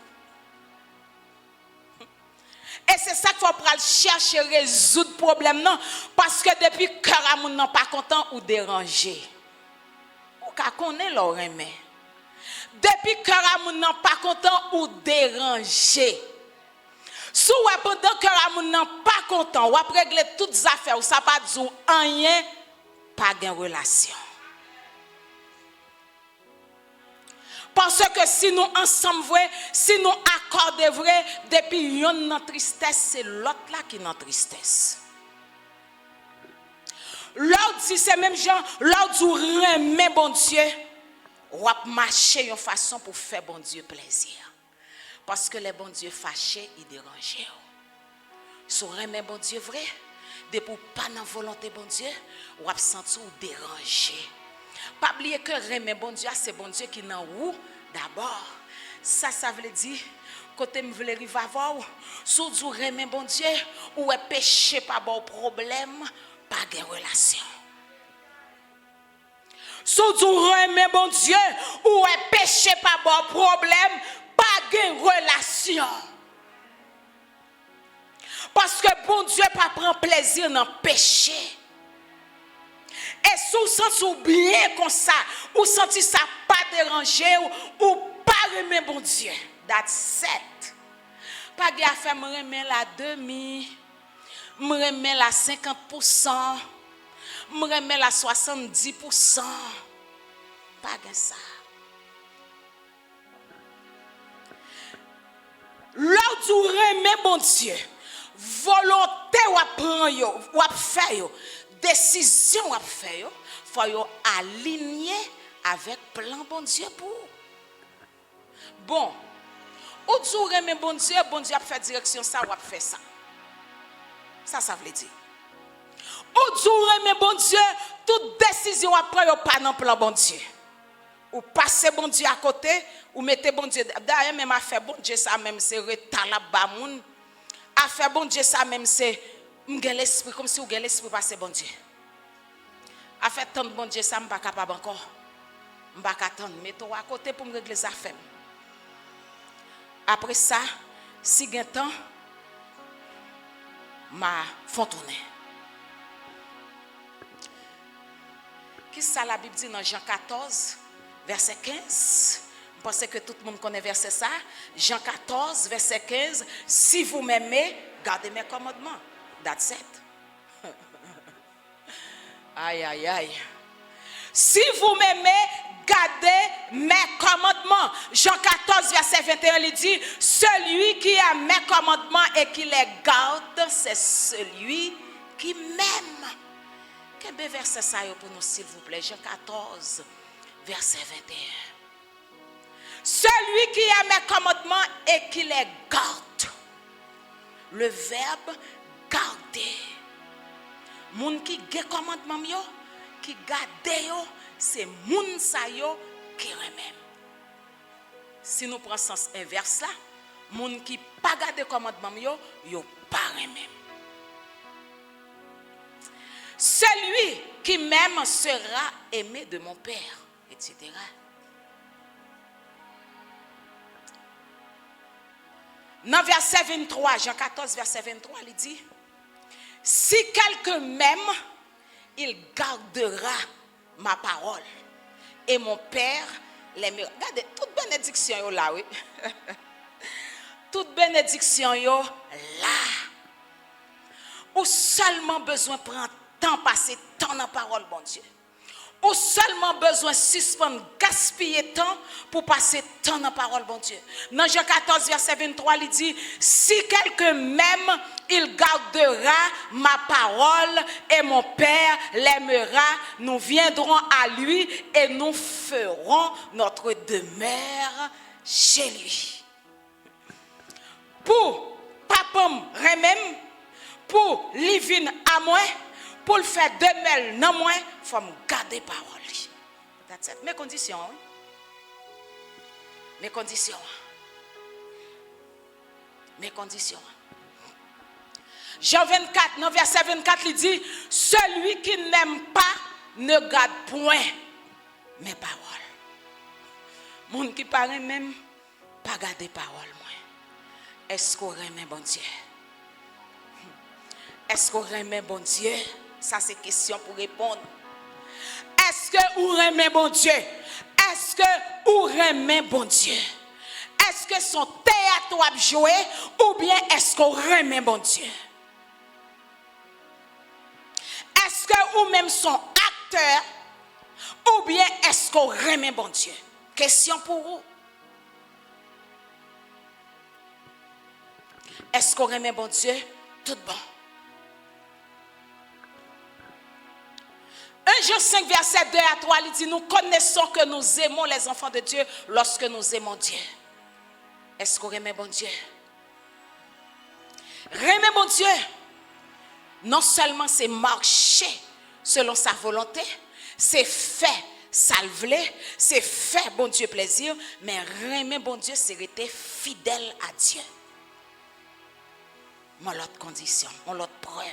Et c'est ça qu'il faut pour chercher résoudre le problème non parce que depuis cœur à moun nan pas content ou dérangé. Ou ka connaît leur aimé. Depuis que moun nan pas content ou dérangé. Si pendant que moun nan pas content, ou après régler toutes les affaires, ou ça pas dire rien, pas de relation. Parce que si nous ensemble vrai, si nous accordons vrai, depuis yon nan tristesse, c'est l'autre là qui nan tristesse. L'autre dit c'est même gens, l'autre dit remet bon Dieu. Ou ap marcher une façon pour faire bon Dieu plaisir. Parce que les bon Dieu fâchés, ils dérangent. Si vous remet bon Dieu vrai, depuis pas dans volonté bon Dieu, ou ap senti ou déranger. Pas oublier que remet bon Dieu, c'est bon Dieu qui nan ou d'abord. Ça veut dire côté me veut rive avoir, sous du remet bon Dieu ou est péché pas bon problème, pas de relation. Sous du remet bon Dieu ou est péché pas bon problème, pas de relation. Parce que bon Dieu pas prend plaisir dans le péché. Et si vous sentez bien comme ça, ou sentez ça pas déranger, ou pas remet bon Dieu. That's it. Pas de affaire me remet la demi, me remet la 50%, me remet la 70%. Pas de ça. L'autre remet bon Dieu. Volonté ou prend yo, ou fait yo, décision ou fait yo, faut yo aligner avec plan bon Dieu pour. Bon, ou tu remet bon Dieu a fait direction ça ou a fait ça. Ça veut dire. Ou tu remet bon Dieu, toute décision après yo pas dans plan bon Dieu. Ou passer bon Dieu à côté, ou mettez bon Dieu. D'ailleurs même a fait bon Dieu ça même c'est retard la ba moun. A fait bon Dieu ça même c'est m'gen l'esprit comme si ou gen l'esprit passer bon Dieu. A fait tant bon Dieu ça m'pas capable encore. M'pas attendre mettez-toi à côté pour me régler les affaires. Après ça, si gen temps ma font tourner. Qui ça la Bible dit dans Jean 14 verset 15? Je pense que tout le monde connaît verset ça. Jean 14, verset 15. Si vous m'aimez, gardez mes commandements. That's it. Aïe, aïe, aïe. Si vous m'aimez, gardez mes commandements. Jean 14, verset 21, il dit, celui qui a mes commandements et qui les garde, c'est celui qui m'aime. Quel verset ça pour nous, s'il vous plaît? Jean 14, verset 21. Celui qui a mes commandements et qui les garde. Le verbe garder. Moun qui a commandement yo, qui garde yo, c'est moun sa yo qui remet. Si nous prenons sens inverse là, moun qui pas garde commandement yo pas remet. Celui qui m'aime sera aimé de mon Père, etc. Dans verset 23, Jean 14, verset 23, il dit, si quelqu'un m'aime, il gardera ma parole. Et mon Père l'aimera. Regardez, toute bénédiction là, oui. Toute bénédiction là. Ou seulement besoin de prendre temps, passer temps dans la parole, bon Dieu. Ou seulement besoin de suspendre, gaspiller temps pour passer temps dans la parole, bon Dieu. Dans Jean 14, verset 23, il dit, si quelqu'un m'aime, il gardera ma parole et mon Père l'aimera. Nous viendrons à lui et nous ferons notre demeure chez lui. Pour papa remem, pour livin à moi, pour le faire demeure dans moi, il faut me garder parole. That's it. Mes conditions. Mes conditions. Mes conditions. Jean 24, dans verset 24, il dit, celui qui n'aime pas ne garde point mes paroles. Moun qui paraît même pas garder parole moi. Est-ce qu'on remet bon Dieu? Est-ce qu'on remet bon Dieu? Ça c'est question pour répondre. Est-ce que vous remet bon Dieu? Est-ce que vous remet bon Dieu? Est-ce que son théâtre a joué ou bien est-ce qu'on remet bon Dieu? Est-ce que ou même son acteur ou bien est-ce qu'on remet bon Dieu? Question pour vous. Est-ce qu'on remet bon Dieu? Tout bon. 1 Jean 5, verset 2 à 3, il dit, nous connaissons que nous aimons les enfants de Dieu lorsque nous aimons Dieu. Est-ce qu'on remet bon Dieu? Remet bon Dieu, non seulement c'est marcher selon sa volonté, c'est fait salver, c'est fait bon Dieu plaisir, mais remet bon Dieu, c'est rester fidèle à Dieu. Mon l'autre condition, mon l'autre preuve.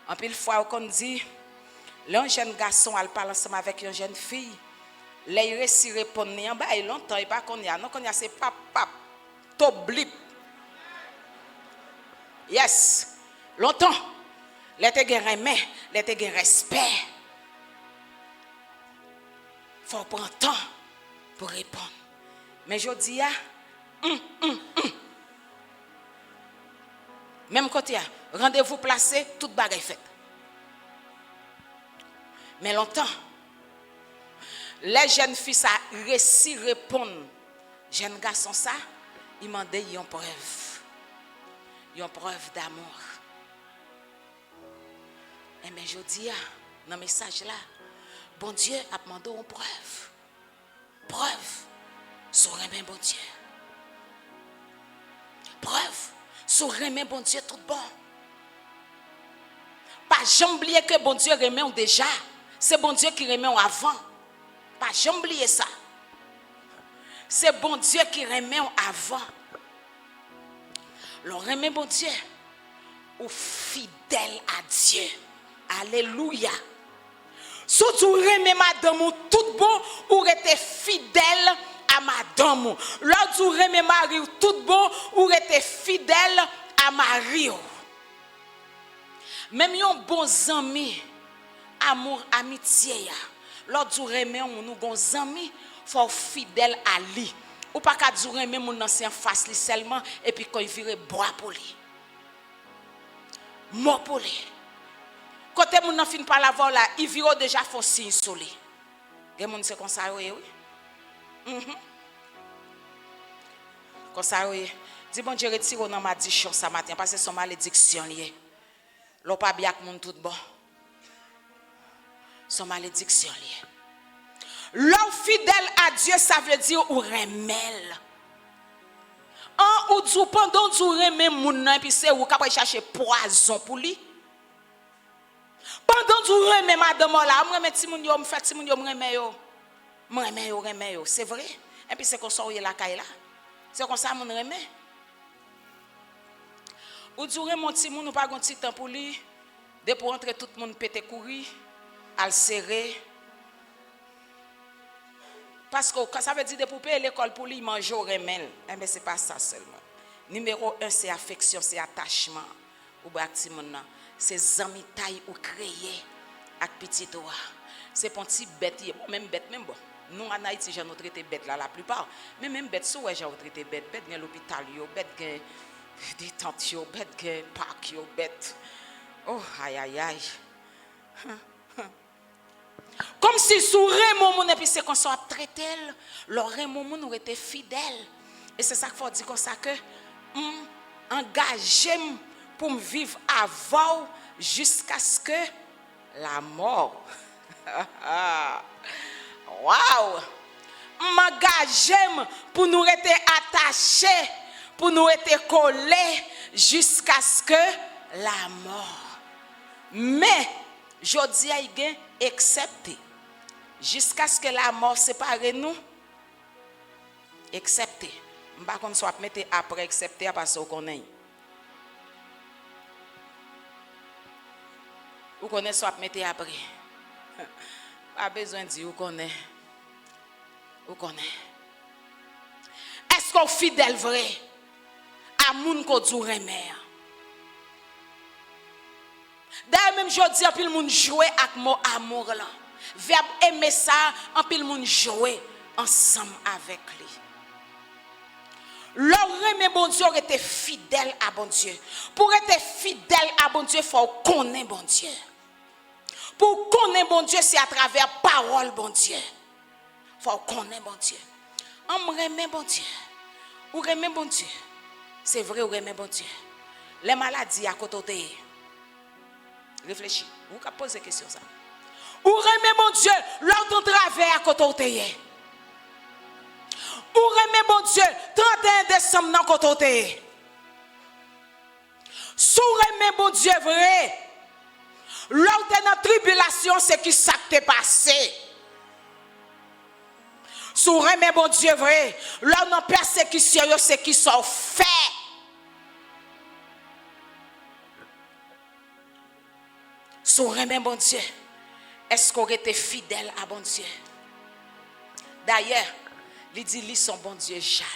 En pile fois, on dit, un jeune garçon, elle parle ensemble avec une jeune fille. Là, il réussit à répondre, il y a longtemps, il n'y a pas qu'on y a. Non, qu'on y a, c'est pap, top, blip. Yes. Longtemps. Là, tu as remet, là, tu as respect. Il faut prendre temps pour répondre. Mais je dis, même quand il y a rendez-vous placé, toute bagaille faite. Mais longtemps, les jeunes filles, ça réussi répondre. Jeunes garçons, ça, ils m'ont dit, ils ont preuve. Ils ont preuve d'amour. Et mais je dis, dans le message là, bon Dieu a demandé une preuve. Preuve sur remet bon Dieu. Preuve sur remet bon Dieu tout bon. Pas jamais oublier que bon Dieu remet déjà. C'est bon Dieu qui remet avant. Pas jamais oublier ça. C'est bon Dieu qui remet avant. Le remet bon Dieu ou fidèle à Dieu. Alléluia. Surtout remet madame tout bon ou rester fidèle à madame. L'autre ou remet mari tout bon ou rester fidèle à mari. Même yon bon ami, amour, amitié, l'autre remet nous bon ami, faut fidèle à lui. Ou pas qu'à dire remet mon ancien face li seulement et puis quand il vire bois pour lui. Mort pour lui. Côté mon fin par la voix là, il vire déjà font signe sur lui. Des monde c'est comme ça oui. Comme ça oui. Dis bon Dieu retire dans ma diction ça matin parce que son malédiction lié. L'on pas bien que monde tout bon. Son malédiction lié. L'homme fidèle à Dieu, ça veut dire ou remel. En ou du pendant du remel moun puis c'est ou capable chercher poison pour lui. Pendant du remel madame là, me remet ti moun yo, me fait ti moun yo me remet yo, c'est vrai. Et puis c'est comme ça ou la caille là. C'est comme ça moun remet. Ou du remel ti moun ou pas gon ti temps pour lui. Dès pour entrer tout le monde pété courir, al serrer. Parce que ça veut dire de pour payer l'école pour lui manger au remel. Eh bien, ce n'est pas ça seulement. Numéro 1, c'est affection, c'est attachement. Ou bâti mon nan. C'est amis taille ou créer avec petit toi. C'est pour petit bête, même bête même bon. Nous en Haïti, j'ai traité bête là la plupart. Mais même bête sou j'ai traité bête, bête dans l'hôpital yo, bête gen des tantes yo, bête gen parc yo, bête. Oh aïe aïe aïe. Comme si sous Raymond mon et puis c'est qu'on soit traité, leur Raymond mon nous était fidèle. Et c'est ça qu'il faut dire comme ça que engagé pour me vivre avant jusqu'à ce que la mort. Waouh! M'engagé pour nous rester attachés, pour nous rester collés jusqu'à ce que la mort. Mais je dis à y accepter jusqu'à ce que la mort sépare nous. Accepter. Par contre, soit mettre après accepter parce qu'on connaît. Vous connaissez soit mettre après. Pas besoin de dire vous connaissez. Vous connaissez. Est-ce qu'on fidèle vrai à moun ko dou remer? D'ailleurs même je dis en pile moun jouer avec mot amour là. Verbe aimer ça en pile moun jouer ensemble avec lui. L'homme bon Dieu était fidèle à bon Dieu. Pour être fidèle à bon Dieu, il faut connaître bon Dieu. Pour connaître bon Dieu, c'est à travers parole bon Dieu. Il faut connaître bon Dieu. On remet bon Dieu. Ou remet bon Dieu. C'est vrai ou remet bon Dieu. Les maladies à côté. Réfléchis. Vous pouvez poser question ça. Ou remet bon Dieu. L'autre travers à côté. Ou remet bon Dieu 31 décembre dans côté. Sous remet bon Dieu vrai. L'autre dans tribulation c'est qui ça t'est passé. Sous remet bon Dieu vrai. L'autre dans persécution c'est qui sont fait. Sous remet bon Dieu. Est-ce qu'on était fidèle à bon Dieu? D'ailleurs, il dit lui son bon Dieu jaloux.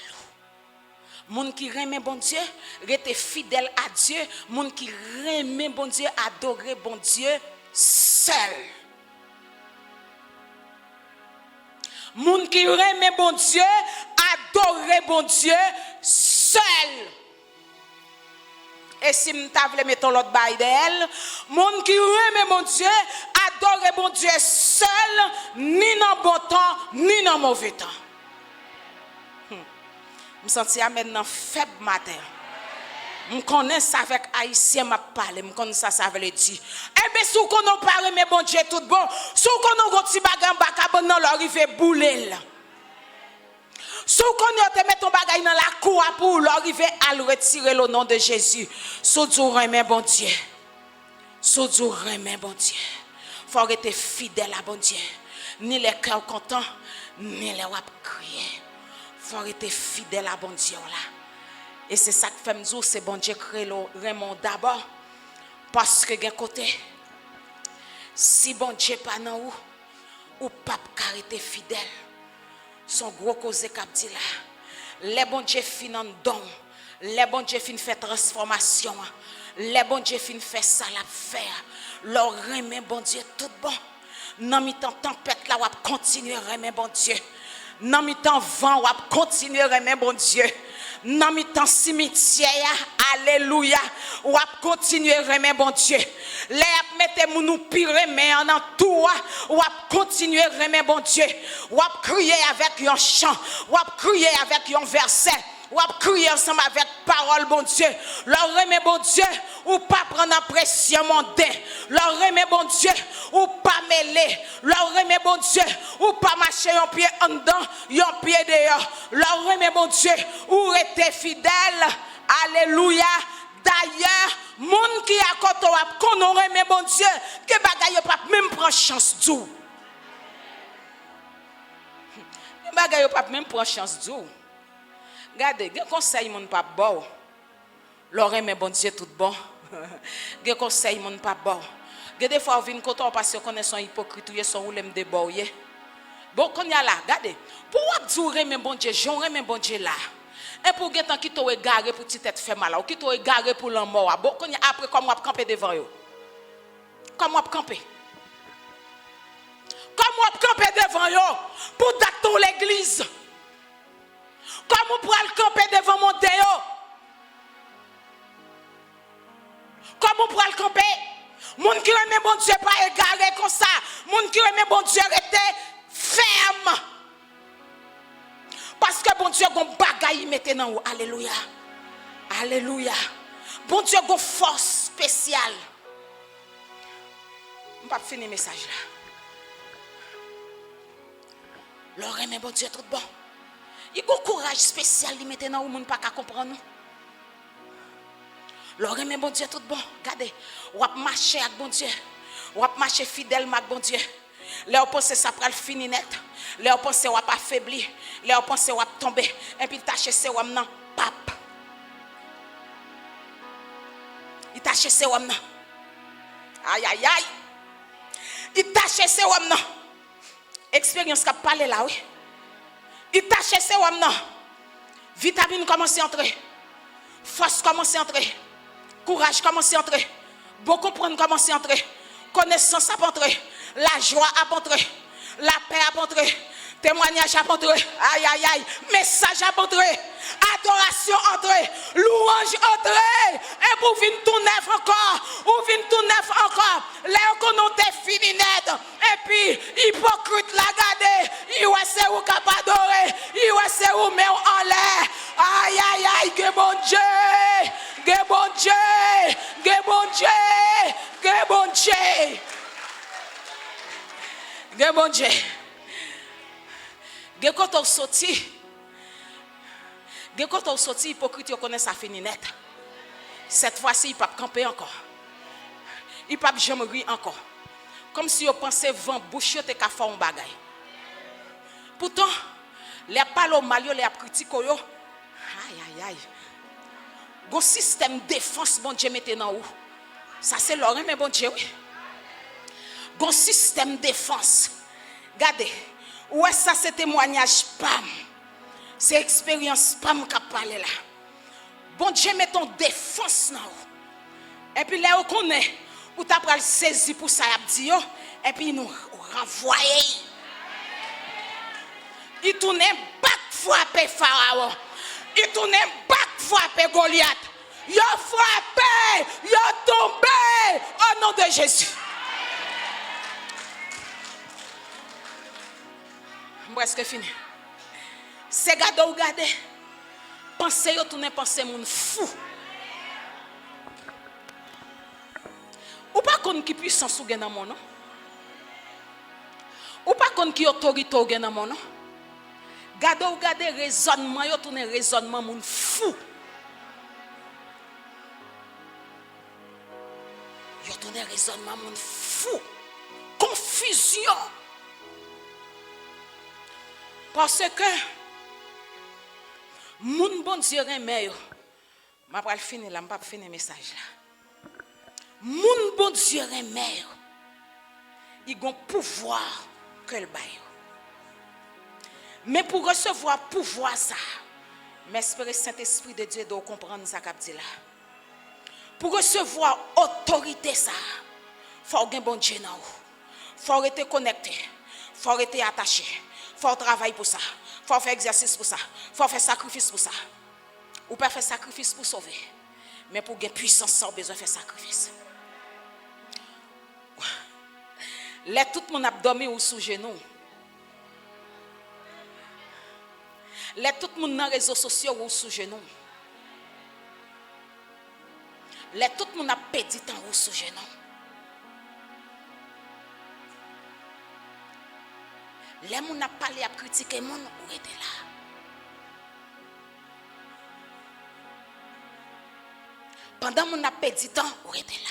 Moun qui remet bon Dieu, rete fidèle à Dieu. Moun qui remet bon Dieu, adorer bon Dieu seul. Moun qui remet bon Dieu, adorer bon Dieu seul. Et si m'ta vle metton l'autre bail d'elle, moun qui remet bon Dieu, adorer bon Dieu seul, ni dans bon temps, ni dans mauvais temps. Je me sens maintenant faible matin. Je connais ça avec Haïtien, je parle, je connais ça veut dire. Eh bien, si vous connaissez pas mais bon Dieu tout bon, si vous connaissez un petit bagage bakabon dans l'arrivée bouler. Si vous connaissez mettre ton bagage dans la cour pour l'arrivée à le retirer le nom de Jésus. Si vous remet bon Dieu. Si vous remet bon Dieu. Il faut être fidèle à bon Dieu. Ni les cœurs contents, ni les wap crier. Il faut être fidèle à bon Dieu là. Et c'est ça que fait me dire, c'est bon Dieu créé le Raymond d'abord. Parce que d'un côté, si bon Dieu pas dans ou pas carité fidèle, son gros cause cap dit là. Les bon Dieu fin en don, les bon Dieu fin fait transformation, les bon Dieu fin fait ça la faire. Leur remet bon Dieu tout bon. Non mi temps tempête là, on continuer remet bon Dieu. Non mi temps vent, on continuer remet bon Dieu. Non mi temps cimetière, alléluia, ou a continuer remet bon Dieu. Les mettez nous pire mais en tout ou a continuer remet bon Dieu. Ou a crier avec un chant, ou a crier avec un verset. Ou a crier ensemble avec parole bon Dieu. Leur remet bon Dieu ou pas prendre en pression monter. Leur remet bon Dieu ou pas mêler. Leur remet bon Dieu ou pas marcher un pied en dedans, un pied dehors. Leur remet bon Dieu ou rester fidèle. Alléluia. D'ailleurs, monde qui a côté qu'on remet bon Dieu, que bagaille pas même prend chance d'où. Bagaille pas même prend chance d'où. Regardez, un conseil mon pas bon. L'oreille mais bon Dieu tout bon. Un conseil mon pas bon. Des fois on vient côté parce que connaît son hypocrite ou son ou l'aime déboyer. Bon qu'on y a là, regardez. Pour dire mais bon Dieu, j'aurais mais bon Dieu là. Et pour quelqu'un qui t'a égaré pour tête fait mal, ou qui t'a égaré pour l'en mort, bon, après, comment on camper devant eux? Comment on camper? Comment on camper devant eux pour dater l'église? Comment on pourra camper devant mon Dieu? Comment on pourra camper? Moun qui aime bon Dieu pas égaré comme ça. Moun qui aime bon Dieu était ferme. Parce que bon Dieu gon bagaille maintenant ou alléluia. Alléluia. Bon Dieu gon force spéciale. On pas finir message là. L'oreille mais bon Dieu tout bon. Il gon courage spécial li maintenant ou moun pas ka comprendre. L'oreille mais bon Dieu tout bon. Regardez, ou ap marcher avec bon Dieu. Ou ap marcher fidèle avec bon Dieu. Là on pense ça pral fini net. Là on pense ou ap affaibli. Là on pense ou ap tomber. Et puis tâche c'est ou nan pape. Il tâche c'est ou nan. Aïe aïe aïe. Il tâche c'est ou nan. Expérience qu'a parlé là oui. Il tâche c'est ou nan. Vitamine commence à entrer. Force commence à entrer. Courage commence à entrer. Bon comprendre commence à entrer. Connaissance à entrer. La joie à entrer. La paix à entrer. Témoignage à entrer. Aïe aïe aïe. Message à entrer. Adoration entrer. Louange entrer. Et pour venir tout neuf encore. Ou venir tout neuf encore. Là qu'on a fini net. Et puis hypocrite la garder. Il va c'est où capable adorer. Il va c'est où mais en l'air. Aïe aïe aïe que bon Dieu. Que bon Dieu. Que bon Dieu. Que bon Dieu. Que bon Dieu. Que quand on sorti. Que quand on sorti hypocrite on connaît ça fini net. Cette fois-ci il pas camper encore. Il pas jamais rire encore. Comme si on pensait vent bouche te ka faire un bagay. Pourtant les palo malio les critiquent yo. Aïe aïe aïe. Gon système défense bon Dieu mette dans ou. Ça c'est l'oreille mais bon Dieu oui. Gon système défense. Regardez. Ouais ça c'est témoignage pam. C'est expérience pam qui parle là. Bon Dieu met ton défense dans ou. Et puis là on connaît ou t'a pral saisi pour ça y a dit yo et puis nous renvoyer. Il tourne back frapper Pharaon. Il tourne back frapper Goliath. Il a frappé, il a tombé au nom de Jésus. Presque fini. C'est gado ou gade. Pensez yo tourne penser moun fou. Ou pas kon qui puissance ou gen dans mon nom. Ou pas kon qui autorité ou gen dans mon nom. Gade ou gade raisonnement yo tourne raisonnement moun fou. Yo tourne raisonnement moun fou. Confusion. Parce que moun bon Dieu remet yo. M'a pas fini là, m'a pas fini message là. Moun bon Dieu remet yo. Il gon pouvoir que le bail. Mais pour recevoir pouvoir ça, m'espérer Saint-Esprit de Dieu doit comprendre ça qu'a dit là. Pour recevoir autorité ça, faut gen bon Dieu nan ou. Faut être connecté, faut être attaché, faut travailler pour ça, faut faire exercice pour ça, faut faire sacrifice pour ça. Ou pas faire sacrifice pour sauver. Mais pour gagner puissance, ça besoin de faire sacrifice. Là tout mon abdomen ou sous genou. Là tout mon dans réseaux sociaux ou sous genou. Là tout mon a perdu temps ou sous genou. Là mon a parlé à critiquer mon ou était là. Pendant mon a perdu temps ou était là.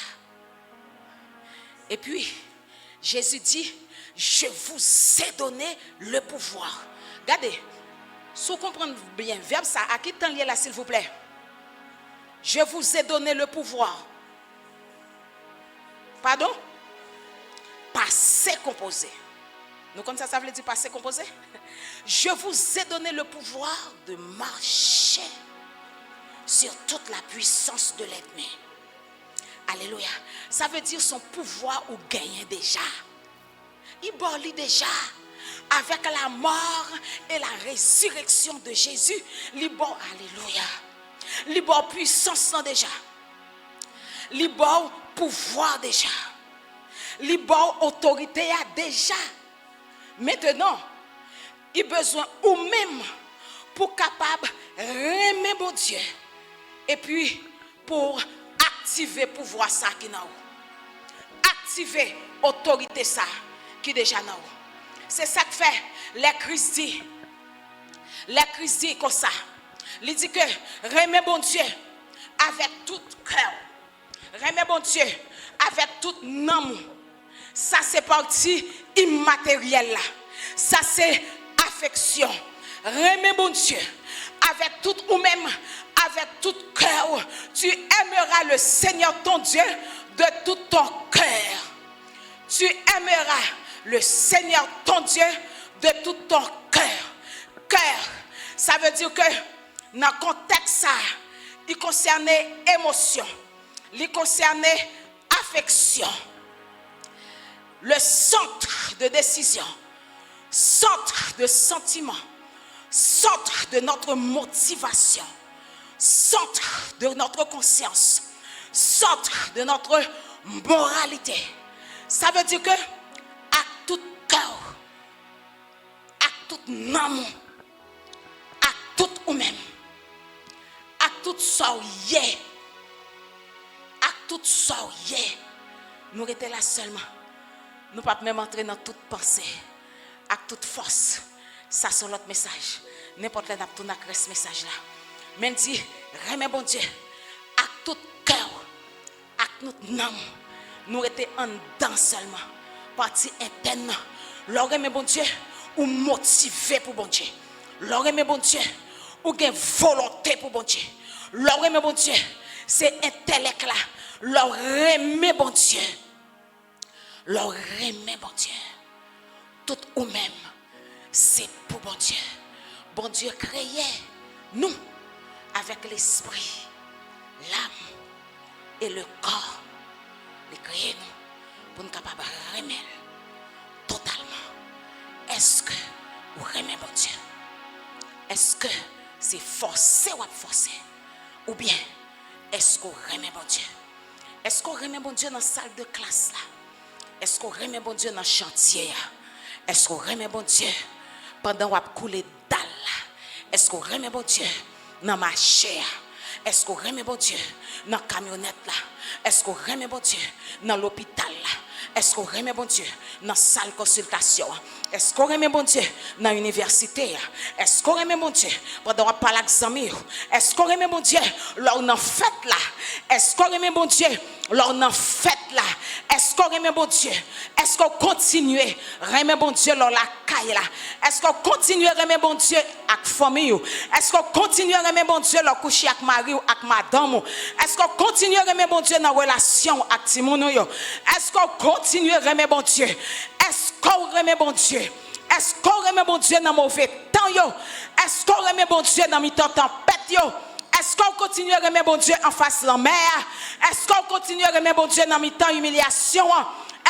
Et puis Jésus dit, je vous ai donné le pouvoir. Regardez, si vous comprenez bien, verbe ça, à qui temps lié là s'il vous plaît? Je vous ai donné le pouvoir. Pardon? Passé composé. Nous comme ça veut dire passé composé. Je vous ai donné le pouvoir de marcher sur toute la puissance de l'ennemi. Alléluia. Ça veut dire son pouvoir ou gagner déjà. Il borlit déjà. Avec la mort et la résurrection de Jésus. Libre, alléluia. Libre puissance déjà. Libre pouvoir déjà. Libre autorité déjà. Maintenant, il a besoin ou même pour capable aimer mon Dieu. Et puis pour activer pouvoir ça qui est dans vous. Activer autorité ça qui est déjà dans vous. C'est ça que fait les Christ dit. Les Christ dit comme ça. Il dit que aimer mon Dieu avec tout cœur. Aimer mon Dieu avec tout amour. Ça c'est partie immatérielle là. Ça c'est affection. Aimer mon Dieu avec tout ou même avec tout cœur. Tu aimeras le Seigneur ton Dieu de tout ton cœur. Tu aimeras le Seigneur ton Dieu de tout ton cœur. Cœur, ça veut dire que dans le contexte ça, il concernait émotion, il concernait affection. Le centre de décision, centre de sentiment, centre de notre motivation, centre de notre conscience, centre de notre moralité. Ça veut dire que à tout cœur, à tout amour, à tout ou même, à tout soyez, à tout soyez, nous étions là seulement. Nous ne pouvons pas même entrer dans toute pensée, à toute force. Ça c'est l'autre message. N'importe quel nous avons ce message là. Mais dit, remets bon Dieu, à tout cœur, à tout âme, nous étions en dedans seulement. Partie interne. L'oreille, mais bon Dieu, ou motivé pour bon Dieu. L'oreille, mais bon Dieu, ou gain volonté pour bon Dieu. L'oreille, mais bon Dieu, c'est intellect là. L'oreille, mais bon Dieu. L'oreille, mais bon Dieu. Tout ou même, c'est pour bon Dieu. Bon Dieu créé nous avec l'esprit, l'âme et le corps. Il créé nous pour nous capables de remettre totalement. Est-ce que vous remettez mon Dieu? Est-ce que c'est forcé ou forcé? Ou bien est-ce qu'on remet mon Dieu? Est-ce qu'on remet mon Dieu dans la salle de classe là? Est-ce qu'on remet mon Dieu dans le chantier là? Est-ce qu'on remet mon Dieu pendant qu'on a coulé dalle là? Est-ce qu'on remet mon Dieu dans le marché là? Est-ce qu'on remet mon Dieu dans la camionnette là? Est-ce qu'on remet mon Dieu dans l'hôpital là? Est-ce qu'on remet bon Dieu dans la salle de consultation? Est-ce qu'on remet bon Dieu dans l'université? Est-ce qu'on remet bon Dieu pendant qu'on parle avec les amis? Est-ce qu'on remet bon Dieu lors d'une fête là? Est-ce qu'on remet bon Dieu lors d'une fête là? Est-ce qu'on remet bon Dieu? Est-ce qu'on continue à remettre bon Dieu lors la caille là? Est-ce qu'on continue à remettre bon Dieu avec famille? Est-ce qu'on continue à remettre bon Dieu lors coucher avec mari ou avec madame? Est-ce qu'on continue à remettre bon Dieu dans la relation avec Timono? Est-ce qu'on continue à remettre bon Dieu? Est-ce qu'on remet bon Dieu? Est-ce qu'on remet bon Dieu dans mauvais temps? Est-ce qu'on remet bon Dieu dans mi-temps tempête? Est-ce qu'on continue à remettre bon Dieu en face de la mer? Est-ce qu'on continue à remettre bon Dieu dans mi-temps humiliation?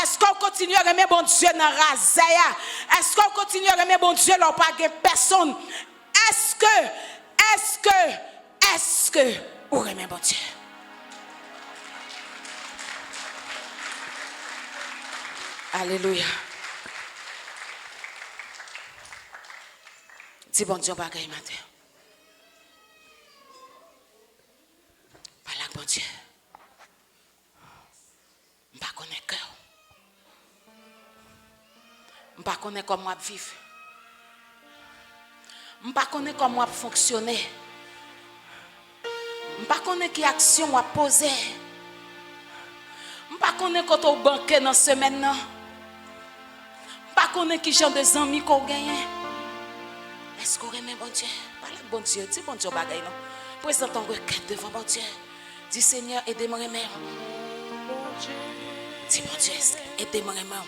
Est-ce qu'on continue à remettre bon Dieu dans razaya? Est-ce qu'on continue à remettre bon Dieu dans pas de personne? Est-ce que vous remet bon Dieu? Alléluia. Dis bon Dieu bagaille matin. Parle avec bon Dieu. Je ne connais pas cœur. Je ne connais pas comment vivre. Je ne connais pas comment fonctionner. Je ne connais pas quelle action à poser. Je ne connais pas quand on banque dans la semaine. Je ne connais pas qui genre de amis qu'on gagne. Est-ce qu'on remet bon Dieu? Parle avec bon Dieu. Dis bon Dieu bagaille non. Présente ton requête devant bon Dieu. Dis Seigneur, aidez-moi à remettre. Dis bon Dieu, aidez-moi à remettre.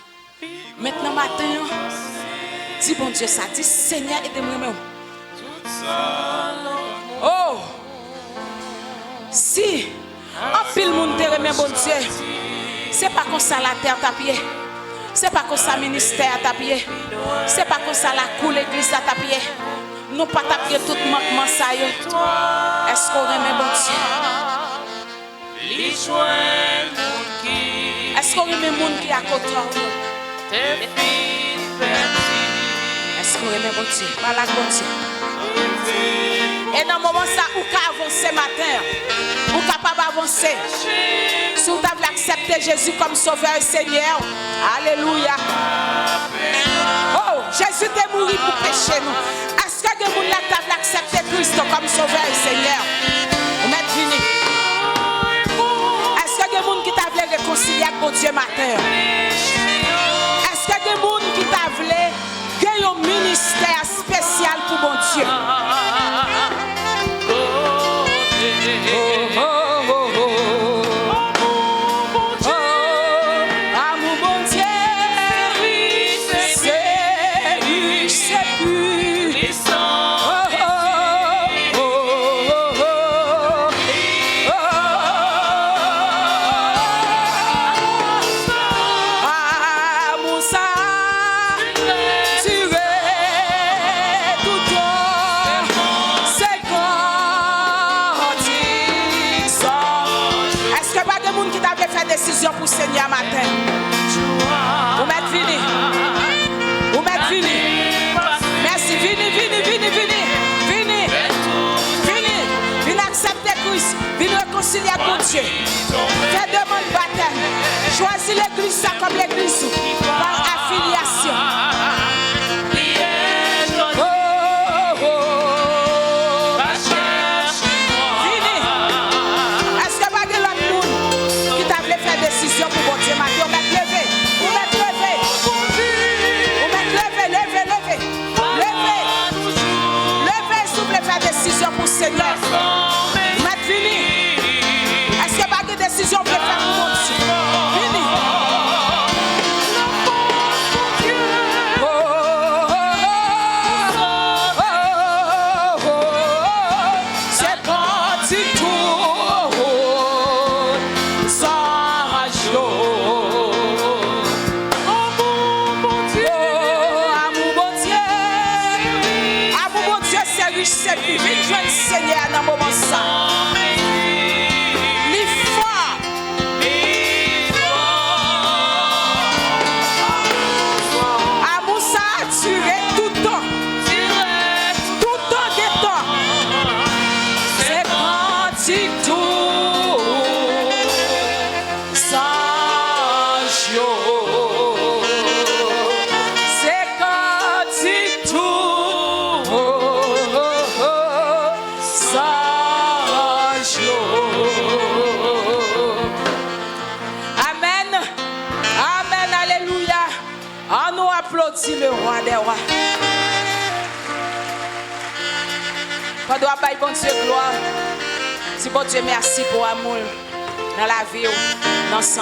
Maintenant matin, dis bon Dieu ça, dis Seigneur aidez-moi. Oh, si en pile monde te remet bon Dieu, c'est pas comme ça la terre t'a pied, c'est pas comme ça ministère t'a pied, c'est pas comme ça la cour l'église t'a pied. Nous pas t'a pied tout manquement ça yo. Est-ce qu'on remet bon Dieu? Est-ce qu'on remet monde qui à côté? Est-ce qu'on remet bon Dieu? Voilà bon Dieu. Et dans le moment ça, où qu'à avancer matin, où capable avancer. Si vous avez accepté Jésus comme sauveur et Seigneur, alléluia. Oh, Jésus est mort pour pécher nous. Est-ce que vous avez accepté Christ comme sauveur et Seigneur? Vous m'êtes fini. Est-ce que vous avez qui t'a voulu réconcilier avec mon Dieu matin? Est-ce que vous avez qui t'a voulu gagner un ministère spécial pour mon Dieu? Pour Seigneur matin. Vous m'êtes fini. Vous m'êtes fini. Merci. Venez. Venez accepter Christ. Venez réconcilier avec Dieu. Faites demande baptême. Choisis l'église ça comme l'église par affiliation. Décision pour mon Dieu, Mathieu, levez, soufflez, faire décision pour le Seigneur. Vous êtes fini. Est-ce que pas de décision pour faire pour mon Dieu? Fini. C'est parti tout. C'est plus vite, je Seigneur dans le moment ça. L'effort. Amour ça a duré tout le temps. Tout le temps des temps. C'est parti tout. Sans jour. C'est parti tout. Applaudis le roi des rois. Quand on doit bailler bon Dieu gloire, si bon Dieu merci pour amour dans la vie, dans le sang.